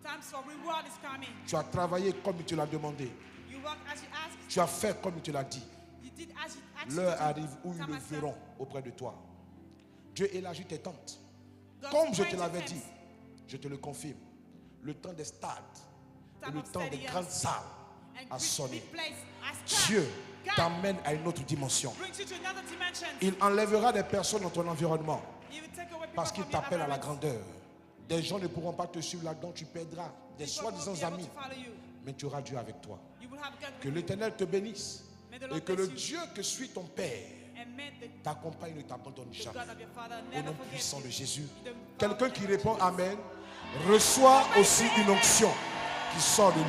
Times for reward is coming. Tu as travaillé comme tu l'as demandé. You work as you ask. Tu as fait comme tu l'as dit. You did as you asked. L'heure arrive où ils Time le has come. verront auprès de toi. Dieu élargit tes tentes. God's Comme je te going to l'avais tents. dit, je te le confirme. Le temps des stades et Time le of temps des stadiums grandes salles and a big sonné. place has come. Dieu God t'amène à une autre dimension. brings you to another dimension. Il enlèvera des personnes dans ton environnement He will take away people parce qu'il from your t'appelle à la environment. grandeur. Des gens ne pourront pas te suivre là-dedans, tu perdras des People won't soi-disant be able amis, to follow you. mais tu auras Dieu avec toi. You will have God Que with you. l'Éternel te bénisse May the Lord et que le bless you. Dieu que suit ton Père And may the t'accompagne et ne t'abandonne God jamais. of your Father Au never nom forget puissant you. de Jésus. The Quelqu'un Father qui never répond forgets Amen reçoit aussi une onction qui sort de lui.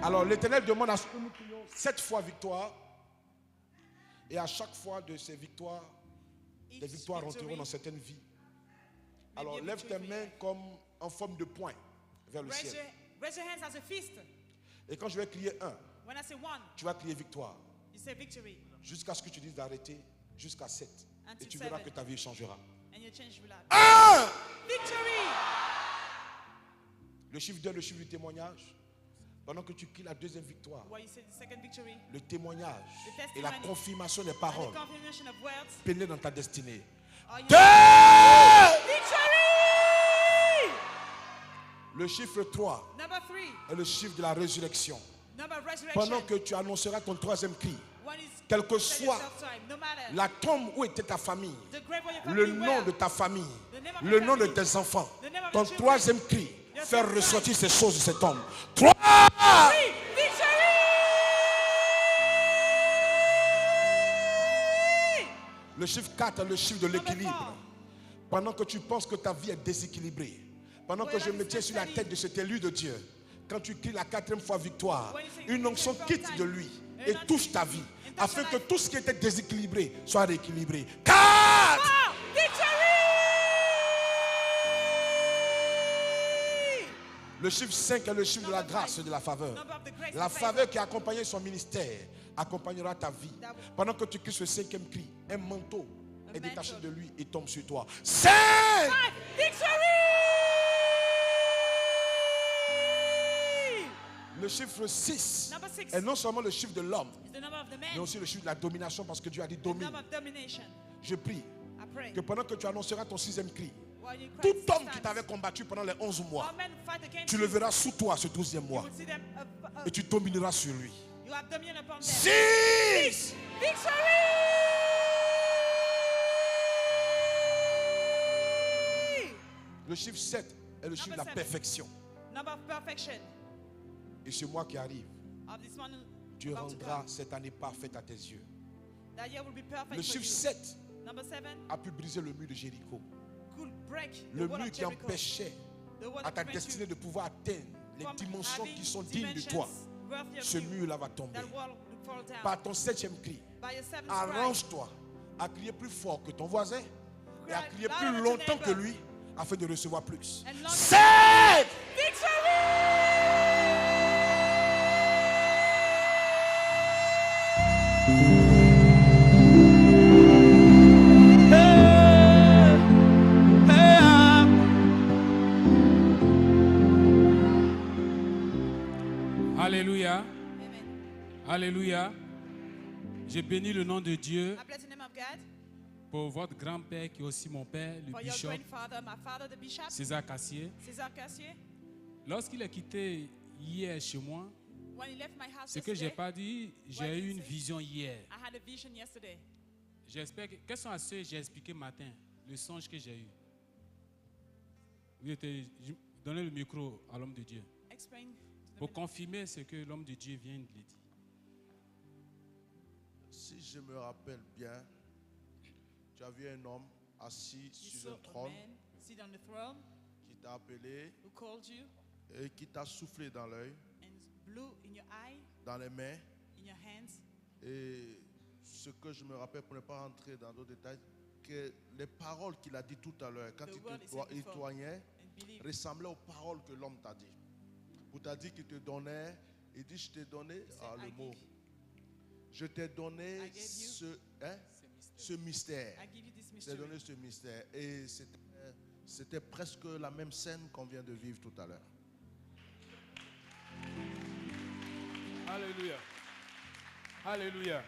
Alors l'Éternel demande à ce que nous prions 7 fois victoire. Et à chaque fois de ces victoires, you. des Each victoires victory rentreront dans certaines vies. may Alors be a lève tes victory for mains you. comme en forme de poing vers le Raise ciel. raise your hands as a fist. Et quand je vais crier 1, When I say one, tu vas crier victoire. you say victory. Jusqu'à ce que tu dises d'arrêter, jusqu'à 7. Et Until tu verras 7. que ta vie changera. And your change will happen. 1! Victory! Le chiffre 2, le chiffre du témoignage. Pendant que tu cries la deuxième victoire, While you say the second victory, le témoignage The et la testimony. confirmation des and paroles the confirmation of words, pénètrent dans ta destinée. are you 2! victory! Le chiffre 3 Number 3, est le chiffre de la résurrection. number of resurrection. Pendant que tu annonceras ton troisième cri, When it's quel que say soit yourself time, no matter la tombe où était ta famille, the grave where your le family nom were, de ta famille, the name of le your nom de family, tes enfants, the name of ton your children, troisième cri, your faire third ressortir cry. ces choses de cette tombe. 3! Victory! Victory! Le chiffre 4 est le chiffre de Number l'équilibre. 4. Pendant que tu penses que ta vie est déséquilibrée, pendant que je me tiens sur la tête de cet élu de Dieu, quand tu cries la 4e fois victoire, une onction quitte de lui et touche ta vie, afin que tout ce qui était déséquilibré soit rééquilibré. 4! Oh, victory! Le chiffre 5 est le chiffre de la grâce et de la faveur. Number of the grace La and favor. faveur qui a accompagné son ministère accompagnera ta vie. Pendant que tu cries ce 5e cri, un manteau est détaché de lui et tombe sur toi. 5! 5, victory! Le chiffre 6 Number 6 est non seulement le chiffre de l'homme, is the number of the mais man, aussi le chiffre de la domination parce que Dieu a dit the domine. number of domination. Je prie I pray. que pendant que tu annonceras ton 6e cri, While you cry tout 6 homme qui times, t'avait combattu pendant les 11 mois, all men fight against tu you. le verras sous toi ce 12e You mois will see them, et tu domineras sur lui. you have dominion upon them. 6! Victory! Le chiffre 7 est le chiffre de la Number 7. perfection. Number of perfection Et ce mois qui arrive, of this one Dieu about to rendra come. cette année parfaite à tes yeux. That year will be perfect Le for chiffre you. 7 Number 7 a pu briser le mur de Jéricho. could break the Le wall mur of qui Jericho. empêchait The wall à that ta prevents destinée you de pouvoir atteindre les from dimensions having qui sont dignes de dimensions toi. worthy of Ce you. mur-là va tomber. That wall will fall down. Par ton 7e cri, By your 7th cry, arrange-toi à crier plus fort que ton voisin et à Cry crier louder plus than longtemps your que neighbor. lui afin de recevoir plus. And longer 7! Alléluia. Amen. Alléluia. Je bénis le nom de Dieu I bless the name of God pour votre grand-père qui est aussi mon père, le for your bishop grandfather, my father, the bishop, César Cassier. César Cassier. Lorsqu'il est quitté hier chez moi, When he left my house ce que je n'ai yesterday, pas dit, j'ai eu une vision hier. I had a vision yesterday. J'espère que... Quels sont ceux que j'ai expliqué matin, le songe que j'ai eu? Donnez le micro à l'homme de Dieu Explain to the pour minister. confirmer ce que l'homme de Dieu vient de lui dire. Si je me rappelle bien, tu as vu un homme assis You sur saw un a trône man sit on the throne qui t'a appelé who called you et qui t'a soufflé dans l'œil, and blew in your eye, dans les mains. in your hands. Et ce que je me rappelle, pour ne pas rentrer dans d'autres détails, que les paroles qu'il a dit tout à l'heure, quand The il word he said te before. étoignait, And believe. ressemblaient aux paroles que l'homme t'a dit. Pour t'a dit qu'il te donnait, il dit je t'ai donné, said, le I mot, give you. je t'ai donné I gave you ce mystère. I give you this Je t'ai mystery. donné ce mystère. Et C'était presque la même scène qu'on vient de vivre tout à l'heure. Alléluia. Alléluia.